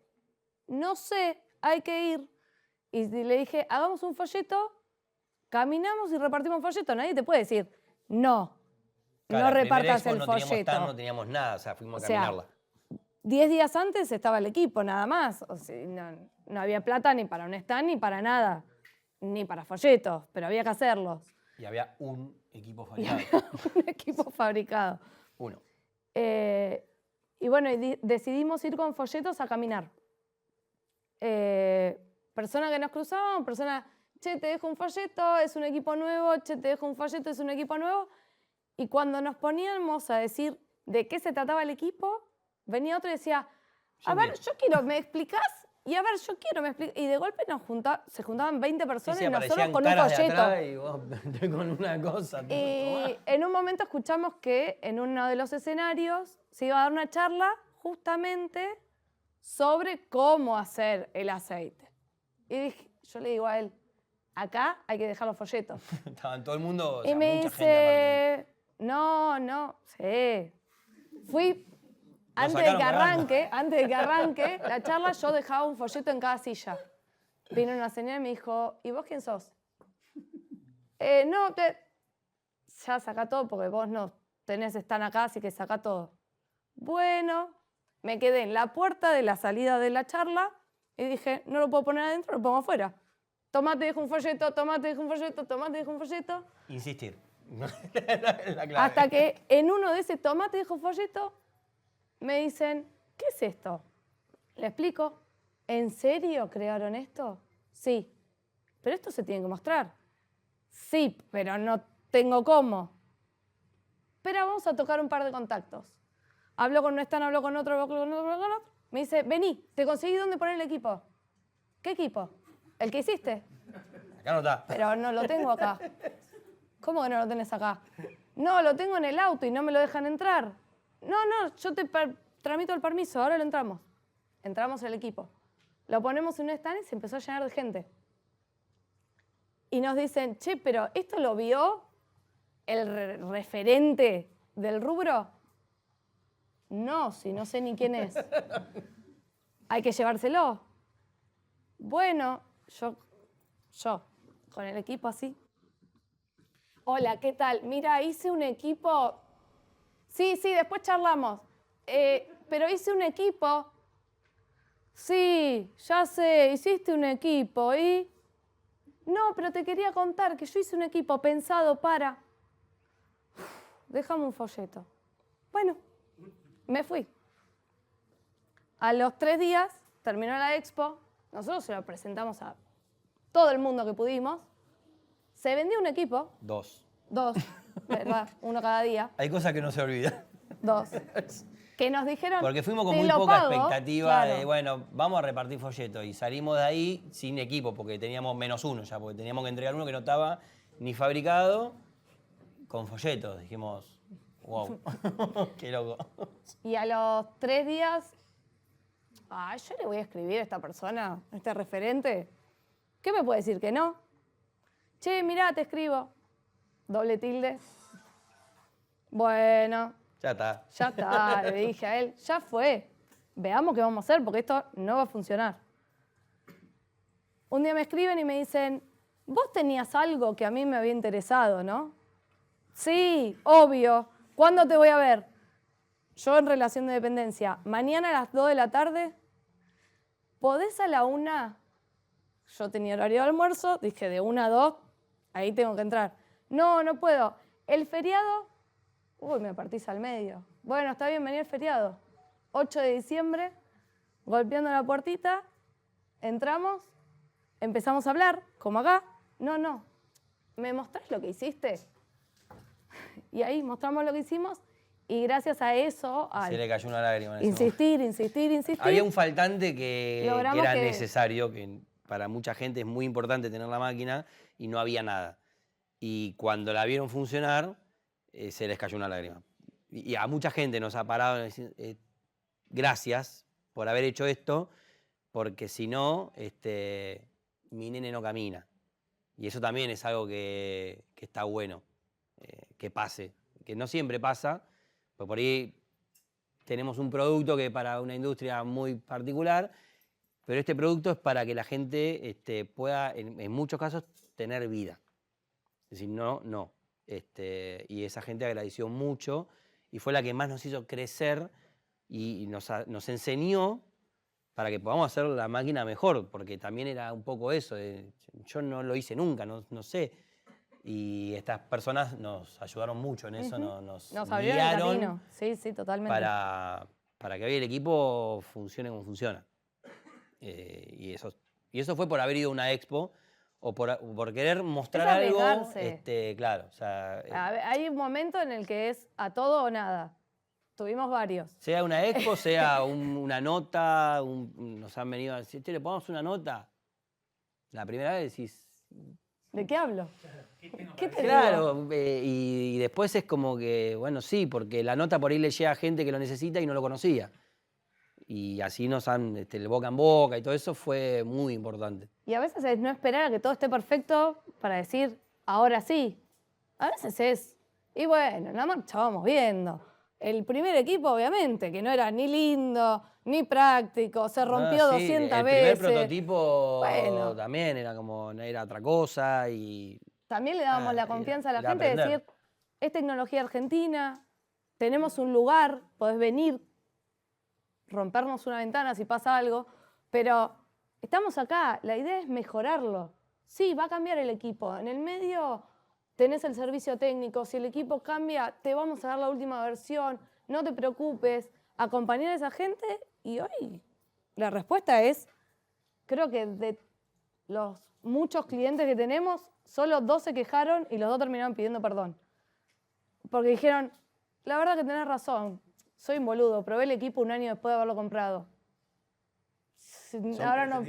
No sé, hay que ir. Y le dije, hagamos un folleto, caminamos y repartimos folleto. Nadie te puede decir, no, Claro, no la primera repartas expo el no teníamos folleto. stand, no teníamos nada, o sea, fuimos a O sea, caminarla. 10 días antes estaba el equipo, nada más. O sea, no había plata ni para un stand ni para nada, ni para folletos, pero había que hacerlos. Y había un equipo Y fabricado. había un equipo fabricado. Uno. Y bueno, decidimos ir con folletos a caminar. Personas que nos cruzaban, personas, che, te dejo un folleto, es un equipo nuevo, che, te dejo un folleto, es un equipo nuevo. Y cuando nos poníamos a decir de qué se trataba el equipo, venía otro y decía, a ver, yo quiero, ¿me explicás? Y a ver, yo quiero, ¿me explicás? Y de golpe se juntaban 20 personas y nosotros aparecían con un caras de folleto. atrás y vos con una cosa. Y en un momento escuchamos que en uno de los escenarios se iba a dar una charla justamente sobre cómo hacer el aceite. Y yo le digo a él, acá hay que dejar los folletos. Estaban todo el mundo, o Y sea, me mucha gente dice, no, sí. Fui, Nos antes de sacaron que arranque la charla, yo dejaba un folleto en cada silla. Vino una señora y me dijo, ¿y vos quién sos? Ya saca todo porque vos no están acá, así que saca todo. Bueno, me quedé en la puerta de la salida de la charla y dije, no lo puedo poner adentro, lo pongo afuera. Tomá, te dejo un folleto, tomá, te dejo un folleto, tomá, te dejo un folleto. Insistir. La clave. Hasta que en uno de ese tomá, te dejo un folleto, me dicen, ¿qué es esto? Le explico, ¿en serio crearon esto? Sí, pero esto se tiene que mostrar. Sí, pero no tengo cómo. Pero vamos a tocar un par de contactos. Hablo con un stand, hablo con otro, hablo con otro, hablo con otro. Me dice, vení, te conseguí dónde poner el equipo. ¿Qué equipo? ¿El que hiciste? Acá no está. Pero no lo tengo acá. ¿Cómo que no lo tenés acá? No, lo tengo en el auto y no me lo dejan entrar. No, yo te tramito el permiso, ahora lo entramos. Entramos al equipo. Lo ponemos en un stand y se empezó a llenar de gente. Y nos dicen, che, pero ¿esto lo vio el referente del rubro? No, si no sé ni quién es. Hay que llevárselo. Bueno, yo con el equipo así. Hola, ¿qué tal? Mira, hice un equipo... Sí, después charlamos. Pero hice un equipo... Sí, ya sé, hiciste un equipo y... No, pero te quería contar que yo hice un equipo pensado para... Déjame un folleto. Bueno, me fui. A los 3 días terminó la expo, nosotros se lo presentamos a todo el mundo que pudimos. Se vendió un equipo. 2. 2, ¿verdad? Uno cada día. Hay cosas que no se olvidan. 2. Que nos dijeron. Porque fuimos con "Te muy lo poca pago". expectativa Claro. de, bueno, vamos a repartir folletos. Y salimos de ahí sin equipo, porque teníamos -1 ya, porque teníamos que entregar uno que no estaba ni fabricado con folletos. Dijimos, wow, qué loco. Y a los 3 días, yo le voy a escribir a esta persona, a este referente. ¿Qué me puede decir que no? Che, mirá, te escribo. Doble tilde. Bueno, Ya está. ya está, le dije a él, ya fue. Veamos qué vamos a hacer porque esto no va a funcionar. Un día me escriben y me dicen, vos tenías algo que a mí me había interesado, ¿no? Sí, obvio. ¿Cuándo te voy a ver? Yo en relación de dependencia. Mañana a las 2 de la tarde. ¿Podés a la 1? Yo tenía horario de almuerzo, dije de 1 a 2, ahí tengo que entrar. No, no puedo. El feriado, me partís al medio. Bueno, está bien, vení el feriado. 8 de diciembre, golpeando la puertita, entramos, empezamos a hablar, como acá. No, ¿me mostrás lo que hiciste? Y ahí mostramos lo que hicimos y gracias a eso, Se le cayó una lágrima. En ese insistir. Había un faltante que era que- necesario, que para mucha gente es muy importante tener la máquina, y no había nada. Y cuando la vieron funcionar, se les cayó una lágrima. Y a mucha gente nos ha parado y nos dice, gracias por haber hecho esto, porque si no, mi nene no camina. Y eso también es algo que está bueno, que pase, que no siempre pasa, pero por ahí tenemos un producto que para una industria muy particular, pero este producto es para que la gente pueda, en muchos casos, tener vida. Es decir, no. Y esa gente agradeció mucho y fue la que más nos hizo crecer y nos enseñó para que podamos hacer la máquina mejor, porque también era un poco eso. Yo no lo hice nunca, no sé. Y estas personas nos ayudaron mucho en eso, nos abrieron el guiaron camino. Sí, totalmente. para que hoy el equipo funcione como funciona. Y eso fue por haber ido a una expo o por querer mostrar Es algo. arriesgarse. Claro, o sea, Hay un momento en el que es a todo o nada. Tuvimos varios. sea una expo, sea una nota, nos han venido a decir, ¿le ponemos una nota? La primera vez decís... ¿De qué hablo? ¿Qué te Claro, y después es como que, bueno, sí, porque la nota por ahí le llega a gente que lo necesita y no lo conocía. Y así nos han, el boca en boca y todo eso fue muy importante. Y a veces es no esperar a que todo esté perfecto para decir, ahora sí. A veces es, y bueno, en la marcha vamos viendo. El primer equipo, obviamente, que no era ni lindo, ni práctico, se rompió 200 veces. El primer prototipo Bueno. también era otra cosa y... También le dábamos la confianza a la era gente de aprender. decir, es tecnología argentina, tenemos un lugar, podés venir, rompernos una ventana si pasa algo, pero estamos acá, la idea es mejorarlo. Sí, va a cambiar el equipo. En el medio tenés el servicio técnico, si el equipo cambia, te vamos a dar la última versión, no te preocupes, acompañar a esa gente y hoy la respuesta es, creo que de los muchos clientes que tenemos, solo 2 se quejaron y los 2 terminaron pidiendo perdón. Porque dijeron, la verdad que tenés razón, soy un boludo, probé el equipo un año después de haberlo comprado. Ahora no.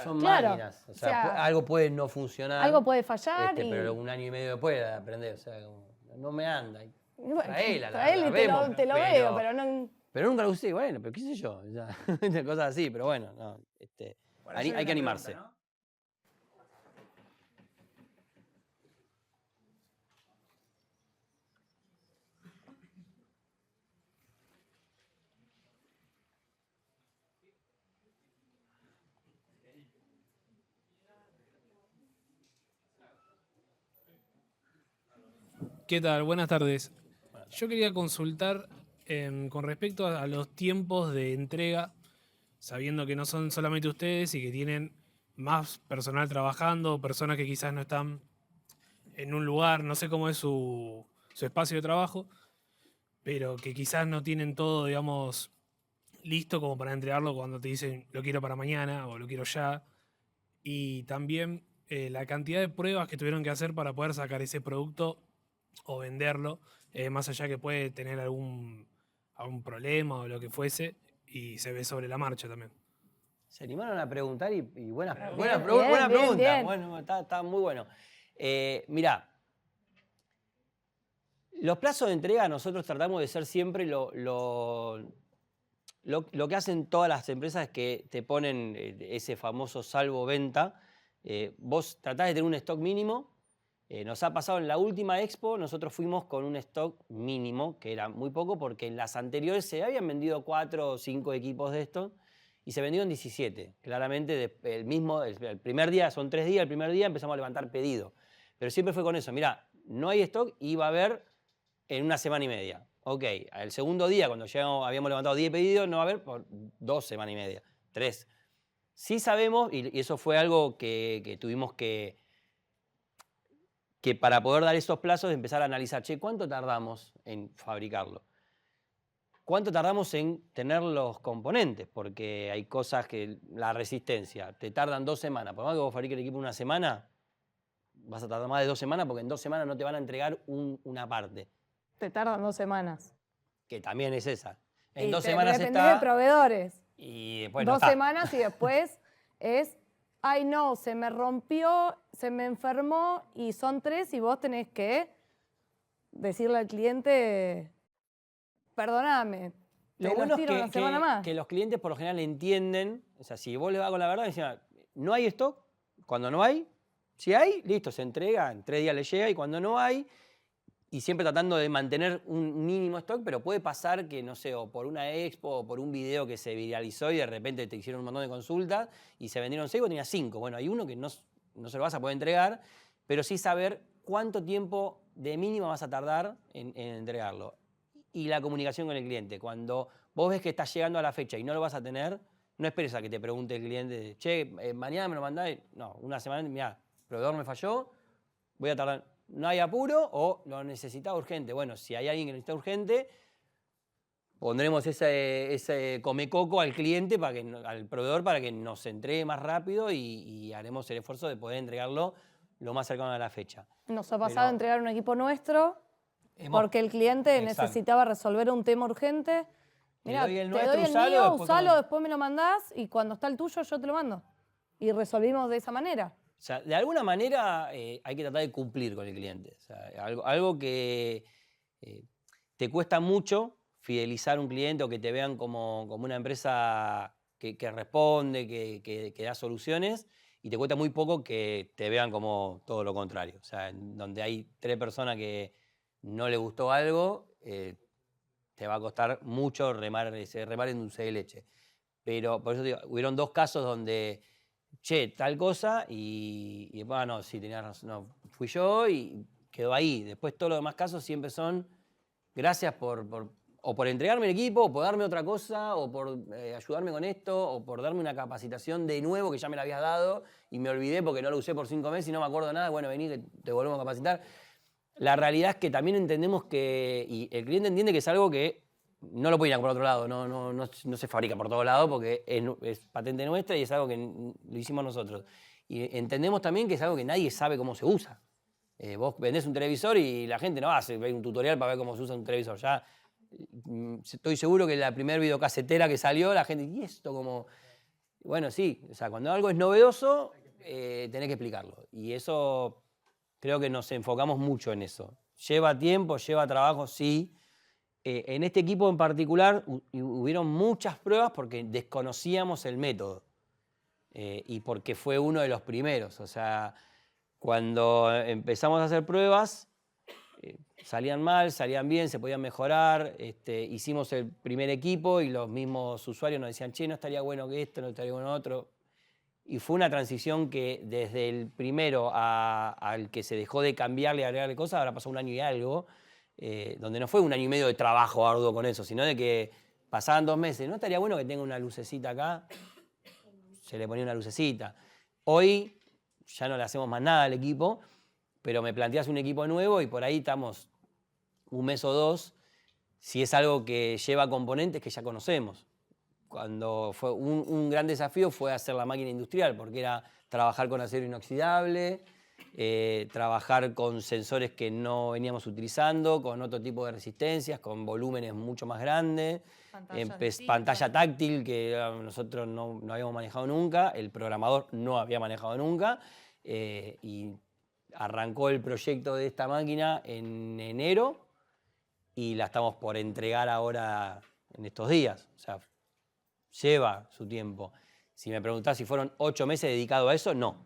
Son Claro, máquinas, o o sea, sea, algo puede no funcionar. algo puede fallar pero un año y medio después de aprender, o sea, como, no me anda. y bueno, Traela, traela y te lo veo, pero no... Pero nunca lo usé, bueno, pero qué sé yo, o sea, cosas así, pero bueno, no, hay que animarse. ¿Qué tal? Buenas tardes. Yo quería consultar con respecto a los tiempos de entrega, sabiendo que no son solamente ustedes y que tienen más personal trabajando, personas que quizás no están en un lugar, no sé cómo es su espacio de trabajo, pero que quizás no tienen todo, digamos, listo como para entregarlo cuando te dicen lo quiero para mañana o lo quiero ya. Y también la cantidad de pruebas que tuvieron que hacer para poder sacar ese producto o venderlo, más allá que puede tener algún problema o lo que fuese, y se ve sobre la marcha también. Se animaron a preguntar y buena Bien, pregunta. bien. Bueno, está muy bueno. Mirá, los plazos de entrega nosotros tratamos de ser siempre lo que hacen todas las empresas es que te ponen ese famoso salvo venta. Vos tratás de tener un stock mínimo. Nos ha pasado en la última expo, nosotros fuimos con un stock mínimo, que era muy poco, porque en las anteriores se habían vendido 4 o 5 equipos de estos y se vendieron 17. Claramente, el primer día, son 3 días, el primer día empezamos a levantar pedidos. Pero siempre fue con eso, mirá, no hay stock y va a haber en una semana y media. Ok, el segundo día, cuando habíamos levantado 10 pedidos, no va a haber por 2 semanas y media, 3. Sí sabemos, y eso fue algo que tuvimos que para poder dar esos plazos, empezar a analizar, che, ¿cuánto tardamos en fabricarlo? ¿Cuánto tardamos en tener los componentes? Porque hay cosas que, la resistencia, te tardan 2 semanas. Por más que vos fabriques el equipo en una semana, vas a tardar más de 2 semanas porque en 2 semanas no te van a entregar una parte. Te tardan 2 semanas. Que también es esa. En Y 2 semanas dependés está... de proveedores. Y después 2 semanas y después es, ay no, se me rompió, se me enfermó y son 3 y vos tenés que decirle al cliente, perdóname, Lo te bueno los es tiro una semana más. que los clientes por lo general entienden, o sea, si vos le vas con la verdad, dicen, no hay stock, cuando no hay, si hay, listo, se entrega, en 3 días le llega, y cuando no hay, y siempre tratando de mantener un mínimo stock, pero puede pasar que, no sé, o por una expo o por un video que se viralizó y de repente te hicieron un montón de consultas y se vendieron 6, vos tenías 5. Bueno, hay uno que no se lo vas a poder entregar, pero sí saber cuánto tiempo de mínimo vas a tardar en entregarlo. Y la comunicación con el cliente. Cuando vos ves que estás llegando a la fecha y no lo vas a tener, no esperes a que te pregunte el cliente, che, mañana me lo mandás. No, una semana, mirá, el proveedor me falló, voy a tardar. No hay apuro o lo necesitaba urgente. Bueno, si hay alguien que necesita urgente, pondremos ese comecoco al cliente, al proveedor, para que nos entregue más rápido y haremos el esfuerzo de poder entregarlo lo más cercano a la fecha. Nos ha pasado entregar un equipo nuestro porque el cliente Exacto. necesitaba resolver un tema urgente. Mira, doy el te nuestro, doy el usalo, mío, después usalo, cuando- después me lo mandás y cuando está el tuyo yo te lo mando. Y resolvimos de esa manera. O sea, de alguna manera hay que tratar de cumplir con el cliente. O sea, algo que te cuesta mucho fidelizar un cliente o que te vean como una empresa que responde, que da soluciones, y te cuesta muy poco que te vean como todo lo contrario. O sea, donde hay 3 personas que no les gustó algo, te va a costar mucho remar en dulce de leche. Pero por eso te digo, hubieron 2 casos donde, che, tal cosa, y bueno, sí, tenías razón, no, fui yo y quedó ahí. Después todos los demás casos siempre son gracias o por entregarme el equipo, o por darme otra cosa, o por ayudarme con esto, o por darme una capacitación de nuevo que ya me la habías dado y me olvidé porque no lo usé por 5 meses y no me acuerdo nada. Bueno, vení que te volvemos a capacitar. La realidad es que también entendemos y el cliente entiende que es algo que no lo puede ir a por otro lado, no se fabrica por todo lado porque es patente nuestra y es algo que lo hicimos nosotros. Y entendemos también que es algo que nadie sabe cómo se usa. Vos vendés un televisor y la gente no va a ver un tutorial para ver cómo se usa un televisor. Ya estoy seguro que la primera videocasetera que salió, la gente, ¿y esto cómo? Bueno, sí, o sea, cuando algo es novedoso, tenés que explicarlo. Y eso creo que nos enfocamos mucho en eso. Lleva tiempo, lleva trabajo, sí. En este equipo en particular hubieron muchas pruebas porque desconocíamos el método y porque fue uno de los primeros. O sea, cuando empezamos a hacer pruebas, salían mal, salían bien, se podían mejorar. Hicimos el primer equipo y los mismos usuarios nos decían, che, no estaría bueno que esto, no estaría bueno otro. y fue una transición que desde el primero al que se dejó de cambiarle y agregarle cosas, ahora pasó un año y algo, donde no fue un año y medio de trabajo arduo con eso, sino de que pasaban 2 meses. ¿No estaría bueno que tenga una lucecita acá? Se le ponía una lucecita. Hoy ya no le hacemos más nada al equipo, pero me planteas un equipo nuevo y por ahí estamos un mes o 2, si es algo que lleva componentes que ya conocemos. Cuando fue un gran desafío fue hacer la máquina industrial, porque era trabajar con acero inoxidable, trabajar con sensores que no veníamos utilizando, con otro tipo de resistencias, con volúmenes mucho más grandes, pantalla táctil que nosotros no habíamos manejado nunca, el programador no había manejado nunca, y arrancó el proyecto de esta máquina en enero y la estamos por entregar ahora en estos días. O sea, lleva su tiempo. Si me preguntás si fueron 8 meses dedicados a eso, no.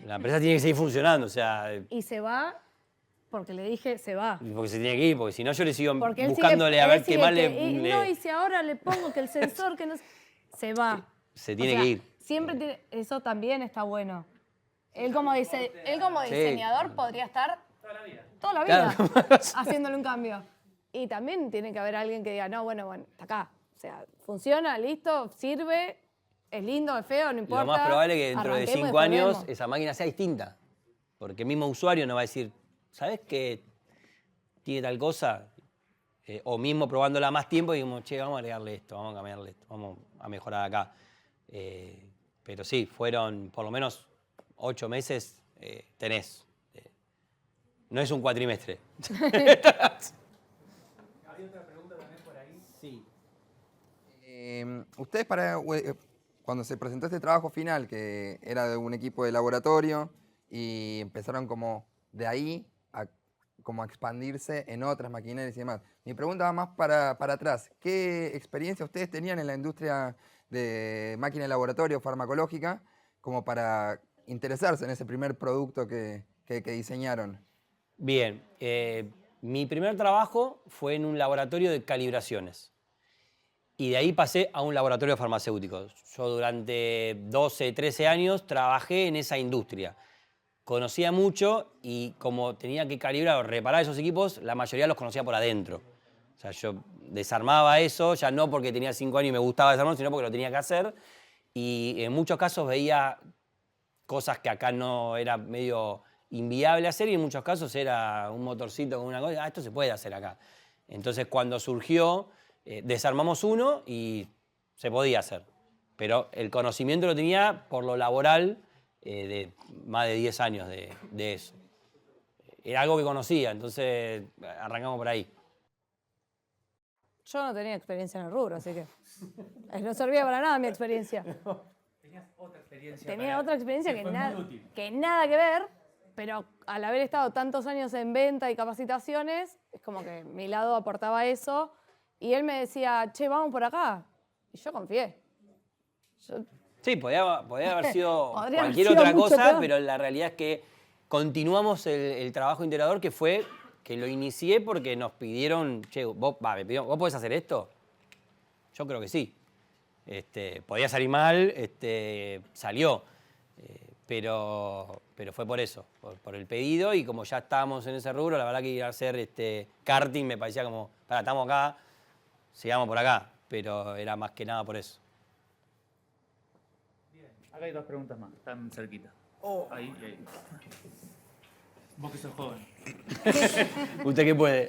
La empresa tiene que seguir funcionando, o sea... Y se va, porque le dije, se va. Porque se tiene que ir, porque si no yo le sigo Porque él buscándole sigue- a ver él qué sigue más que- No, y si ahora le pongo que el sensor, que no... Se va. se tiene O sea, que ir. Siempre eso también está bueno. Él como diseñador podría estar toda la vida haciéndole un cambio. Y también tiene que haber alguien que diga, no, bueno, está acá. O sea, funciona, listo, sirve, es lindo, es feo, no Lo importa. más probable es que dentro de arranquemos y 5 después años vemos. esa máquina sea distinta. Porque el mismo usuario no va a decir, ¿sabes qué tiene tal cosa? O mismo probándola más tiempo y digamos, che, vamos a agregarle esto, vamos a cambiarle esto, vamos a mejorar acá. Pero sí, fueron por lo menos 8 meses, tenés. No es un cuatrimestre. Sí. Ustedes cuando se presentó este trabajo final, que era de un equipo de laboratorio, y empezaron como de ahí como a expandirse en otras maquinarias y demás. Mi pregunta va más para atrás. ¿Qué experiencia ustedes tenían en la industria de máquina de laboratorio farmacológica como para interesarse en ese primer producto que diseñaron? Bien, mi primer trabajo fue en un laboratorio de calibraciones. Y de ahí pasé a un laboratorio farmacéutico. Yo durante 12, 13 años trabajé en esa industria. Conocía mucho y como tenía que calibrar o reparar esos equipos, la mayoría los conocía por adentro. O sea, yo desarmaba eso, ya no porque tenía 5 años y me gustaba desarmarlo, sino porque lo tenía que hacer. Y en muchos casos veía cosas que acá no era medio inviable hacer y en muchos casos era un motorcito con una cosa, esto se puede hacer acá. Entonces cuando surgió, desarmamos uno y se podía hacer. Pero el conocimiento lo tenía por lo laboral de más de 10 años de eso. Era algo que conocía, entonces arrancamos por ahí. Yo no tenía experiencia en el rubro, así que no servía para nada mi experiencia. Tenías otra experiencia. Tenía otra experiencia que fue muy útil. nada que ver, pero al haber estado tantos años en venta y capacitaciones, es como que mi lado aportaba eso. Y él me decía, che, vamos por acá. Y yo confié. Sí, podía haber sido Podría haber cualquier sido otra mucho cosa, peor. pero la realidad es que continuamos el trabajo integrador que fue que lo inicié porque nos pidieron, che, ¿vos podés hacer esto? Yo creo que sí. Podía salir mal, salió. Pero fue por eso, por el pedido, y como ya estábamos en ese rubro, la verdad que ir a hacer karting me parecía como, estamos acá, sigamos por acá, pero era más que nada por eso. Acá hay 2 preguntas más, están cerquita. Ahí y ahí. Vos que sos joven. ¿Usted qué puede?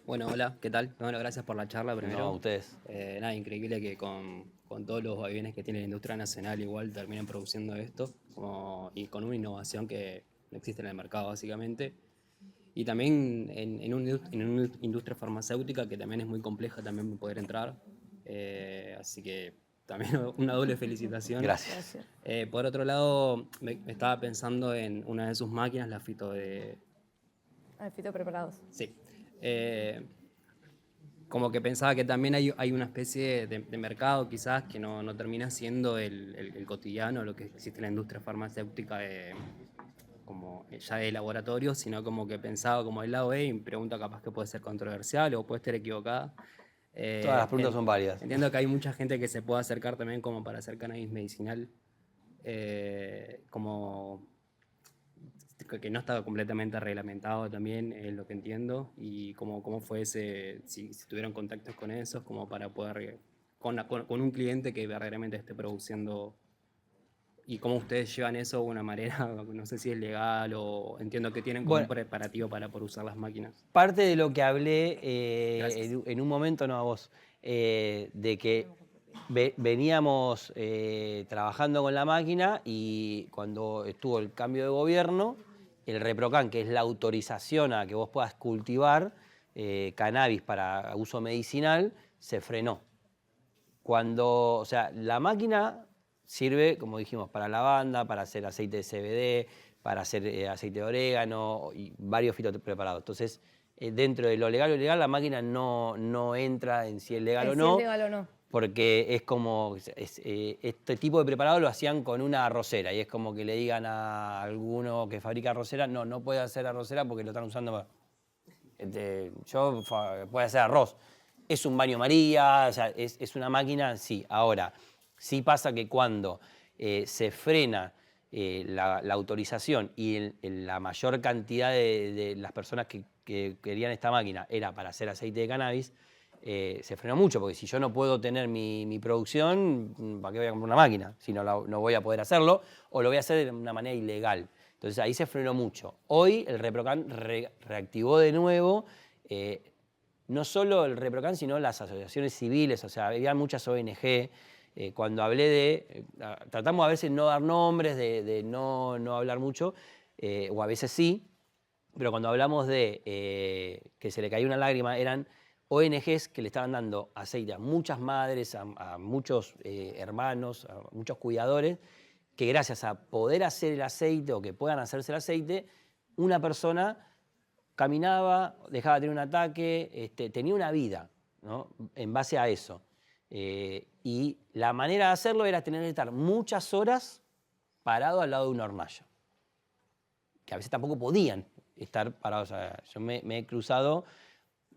Bueno, hola, ¿qué tal? Bueno, gracias por la charla primero. No, ustedes. Nada, increíble que con todos los vaivenes que tiene la industria nacional igual terminen produciendo esto y con una innovación que no existe en el mercado básicamente. Y también en una industria farmacéutica que también es muy compleja también poder entrar. Así que también una doble felicitación. Gracias. Por otro lado, me estaba pensando en una de sus máquinas, la Fito de... Fito preparados. Sí. Como que pensaba que también hay una especie de mercado quizás que no termina siendo el cotidiano, lo que existe en la industria farmacéutica como ya de laboratorio, sino como que pensaba como el lado B y me pregunta capaz que puede ser controversial o puede estar equivocada. Todas las preguntas son válidas. Entiendo que hay mucha gente que se puede acercar también como para hacer cannabis medicinal, como que no está completamente reglamentado también, es lo que entiendo, y cómo fue si tuvieron contactos con esos, como para poder, con un cliente que verdaderamente esté produciendo, y cómo ustedes llevan eso de una manera, no sé si es legal o entiendo que tienen como un preparativo para poder usar las máquinas. Parte de lo que hablé en un momento, no a vos, de que veníamos trabajando con la máquina y cuando estuvo el cambio de gobierno, el ReproCan, que es la autorización a que vos puedas cultivar cannabis para uso medicinal, se frenó. O sea, la máquina sirve, como dijimos, para lavanda, para hacer aceite de CBD, para hacer aceite de orégano y varios fitopreparados. Entonces, dentro de lo legal o ilegal, la máquina no entra en si es legal o no. Si es legal o no. Porque es como, este tipo de preparado lo hacían con una arrocera y es como que le digan a alguno que fabrica arrocera, no puede hacer arrocera porque lo están usando puede hacer arroz. Es un baño María, o sea, es una máquina, sí. Ahora, sí pasa que cuando se frena la autorización y la mayor cantidad de las personas que querían esta máquina era para hacer aceite de cannabis, se frenó mucho, porque si yo no puedo tener mi producción, ¿para qué voy a comprar una máquina? Si no voy a poder hacerlo, o lo voy a hacer de una manera ilegal. Entonces ahí se frenó mucho. Hoy el ReproCan reactivó de nuevo, no solo el ReproCan, sino las asociaciones civiles, o sea, había muchas ONG. Cuando hablé tratamos a veces no dar nombres, de no hablar mucho, o a veces sí, pero cuando hablamos de que se le cayó una lágrima, eran ONGs que le estaban dando aceite a muchas madres, a muchos hermanos, a muchos cuidadores, que gracias a poder hacer el aceite o que puedan hacerse el aceite, una persona caminaba, dejaba de tener un ataque, tenía una vida, ¿no? En base a eso. Y la manera de hacerlo era tener que estar muchas horas parado al lado de una hornalla, que a veces tampoco podían estar parados. O sea, yo me he cruzado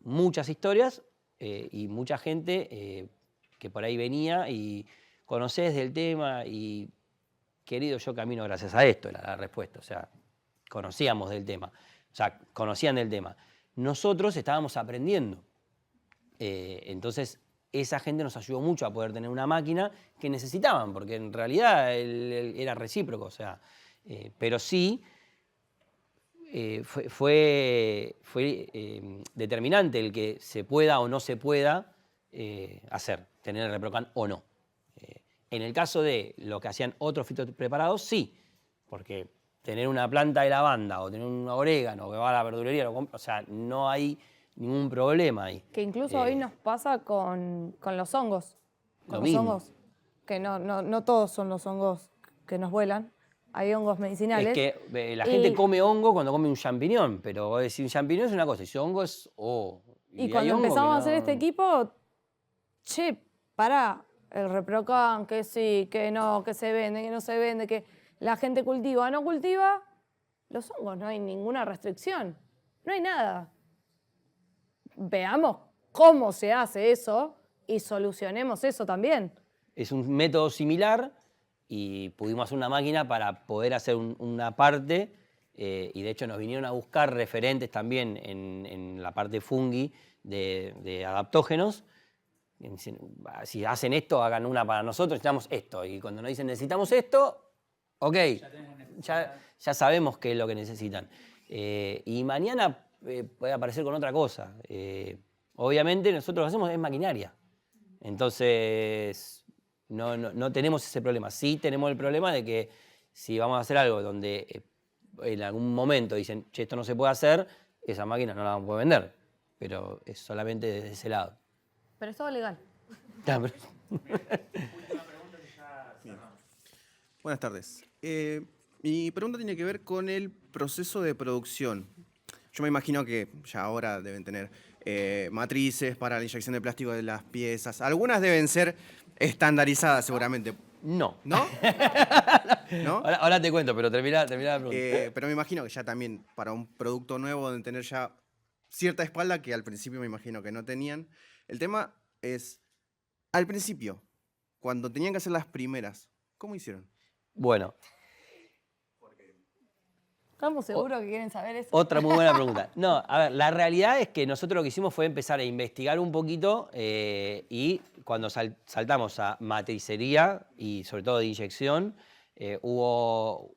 muchas historias y mucha gente que por ahí venía y conocés del tema y querido, yo camino gracias a esto, era la respuesta. O sea, conocíamos del tema, o sea, conocían del tema. Nosotros estábamos aprendiendo. Entonces, esa gente nos ayudó mucho a poder tener una máquina que necesitaban, porque en realidad era recíproco, o sea, pero sí fue determinante el que se pueda o no se pueda hacer, tener el ReproCan o no. En el caso de lo que hacían otros fitopreparados, sí, porque tener una planta de lavanda o tener un orégano que va a la verdulería, o sea, no hay ningún problema ahí. Que incluso hoy nos pasa con los hongos. Con los hongos, que no todos son los hongos que nos vuelan. Hay hongos medicinales. Es que la gente come hongo cuando come un champiñón, pero si un champiñón es una cosa, y si hongo es... Y cuando empezamos a hacer este equipo, pará, el ReproCan, que sí, que no, que se vende, que no se vende, que la gente cultiva o no cultiva, los hongos no hay ninguna restricción, no hay nada. Veamos cómo se hace eso y solucionemos eso también. Es un método similar y pudimos hacer una máquina para poder hacer una parte y de hecho nos vinieron a buscar referentes también en la parte fungi de adaptógenos. Si hacen esto, hagan una para nosotros, necesitamos esto. Y cuando nos dicen necesitamos esto, ok, ya sabemos qué es lo que necesitan. Y mañana puede aparecer con otra cosa. Obviamente nosotros lo que hacemos es maquinaria. Entonces no tenemos ese problema. Sí tenemos el problema de que si vamos a hacer algo donde en algún momento dicen, che, esto no se puede hacer, esa máquina no la vamos a poder vender. Pero es solamente desde ese lado. Pero es todo legal. Buenas tardes. Mi pregunta tiene que ver con el proceso de producción. Yo me imagino que ya ahora deben tener matrices para la inyección de plástico de las piezas. Algunas deben ser estandarizadas seguramente. No. ¿No? ¿No? Ahora te cuento, pero termina la pregunta. Pero me imagino que ya también para un producto nuevo deben tener ya cierta espalda que al principio me imagino que no tenían. El tema es, al principio, cuando tenían que hacer las primeras, ¿cómo hicieron? Bueno, ¿Estamos seguros que quieren saber eso? otra muy buena pregunta. No, a ver, la realidad es que nosotros lo que hicimos fue empezar a investigar un poquito y cuando saltamos a matricería y sobre todo de inyección, hubo,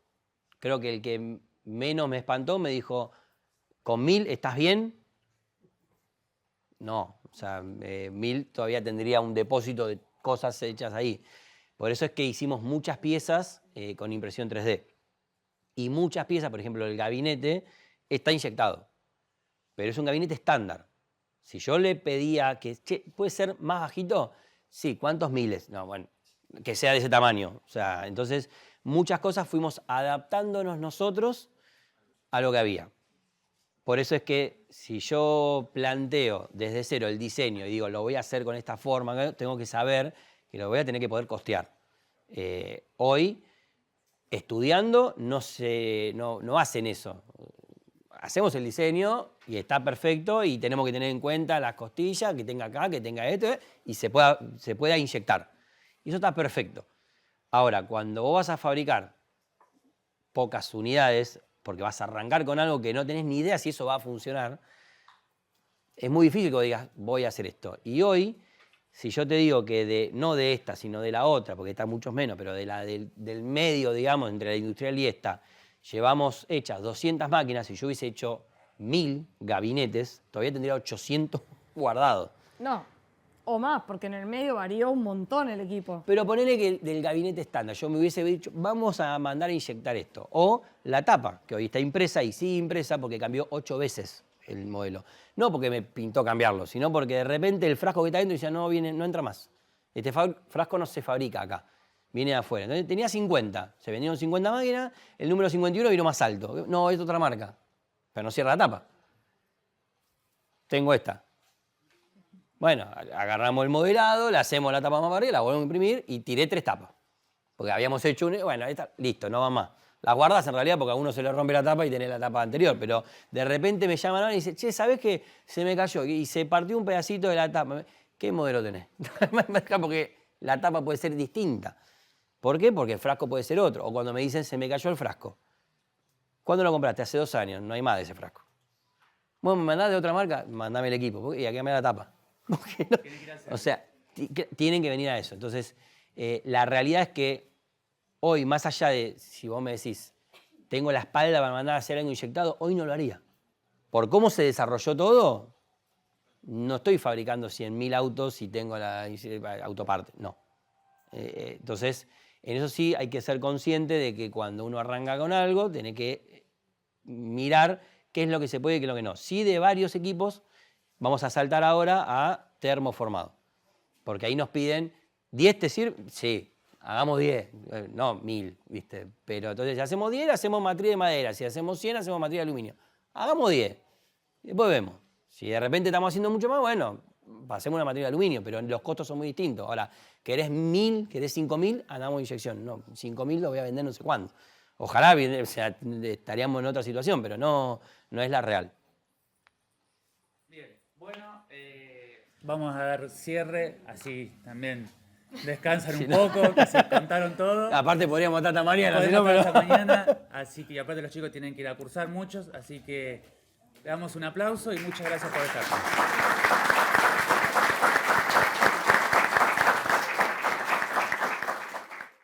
creo que el que menos me espantó me dijo, ¿con 1000 estás bien? No, o sea, 1000 todavía tendría un depósito de cosas hechas ahí. Por eso es que hicimos muchas piezas con impresión 3D. Y muchas piezas, por ejemplo, el gabinete está inyectado, pero es un gabinete estándar. Si yo le pedía que, che, ¿puede ser más bajito? Sí, ¿cuántos miles? No, bueno, que sea de ese tamaño. O sea, entonces, muchas cosas fuimos adaptándonos nosotros a lo que había. Por eso es que si yo planteo desde cero el diseño y digo, lo voy a hacer con esta forma, tengo que saber que lo voy a tener que poder costear. Hoy, estudiando, no hacen eso. Hacemos el diseño y está perfecto y tenemos que tener en cuenta las costillas, que tenga acá, que tenga esto, y se pueda inyectar. Y eso está perfecto. Ahora, cuando vos vas a fabricar pocas unidades, porque vas a arrancar con algo que no tenés ni idea si eso va a funcionar, es muy difícil que vos digas, voy a hacer esto. Y hoy, si yo te digo que no de esta, sino de la otra, porque está mucho menos, pero del medio, digamos, entre la industrial y esta, llevamos hechas 200 máquinas, y yo hubiese hecho 1000 gabinetes, todavía tendría 800 guardados. No, o más, porque en el medio varió un montón el equipo. Pero ponele que del gabinete estándar, yo me hubiese dicho, vamos a mandar a inyectar esto. O la tapa, que hoy está impresa y sigue impresa porque cambió 8 veces el modelo. No porque me pintó cambiarlo, sino porque de repente el frasco que está dentro decía, no entra más. Este frasco no se fabrica acá, viene de afuera. Entonces tenía 50, se vendieron 50 máquinas, el número 51 vino más alto. No, es otra marca, pero no cierra la tapa. Tengo esta. Bueno, agarramos el modelado, le hacemos la tapa más para arriba, la volvemos a imprimir y tiré 3 tapas. Porque habíamos hecho bueno, esta, listo, no va más. Las guardas en realidad porque a uno se le rompe la tapa y tenés la tapa anterior, pero de repente me llaman y dicen, che, ¿sabés qué? Se me cayó y se partió un pedacito de la tapa. ¿Qué modelo tenés? Porque la tapa puede ser distinta. ¿Por qué? Porque el frasco puede ser otro. O cuando me dicen, se me cayó el frasco. ¿Cuándo lo compraste? Hace 2 años, no hay más de ese frasco. Bueno, ¿me mandás de otra marca? Mandame el equipo. Y aquí me da la tapa. No, o sea, tienen que venir a eso. Entonces, la realidad es que hoy, más allá de, si vos me decís, tengo la espalda para mandar a hacer algo inyectado, hoy no lo haría. Por cómo se desarrolló todo, no estoy fabricando 100.000 autos y tengo la autoparte, no. Entonces, en eso sí hay que ser consciente de que cuando uno arranca con algo, tiene que mirar qué es lo que se puede y qué es lo que no. Sí, de varios equipos, vamos a saltar ahora a termoformado. Porque ahí nos piden, ¿10 te sirve? Sí. Hagamos 10, no 1000, ¿viste? Pero entonces, si hacemos 10, hacemos matriz de madera. Si hacemos 100, hacemos matriz de aluminio. Hagamos 10. Después vemos. Si de repente estamos haciendo mucho más, bueno, pasemos una matriz de aluminio, pero los costos son muy distintos. Ahora, ¿querés 1000, querés 5000? Andamos inyección. No, 5000 lo voy a vender no sé cuándo. Ojalá, o sea, estaríamos en otra situación, pero no es la real. Bien, bueno, vamos a dar cierre, así también descansan un poco, que se contaron todo. Aparte podríamos estar hasta mañana, así que aparte los chicos tienen que ir a cursar muchos, así que le damos un aplauso y muchas gracias por estar.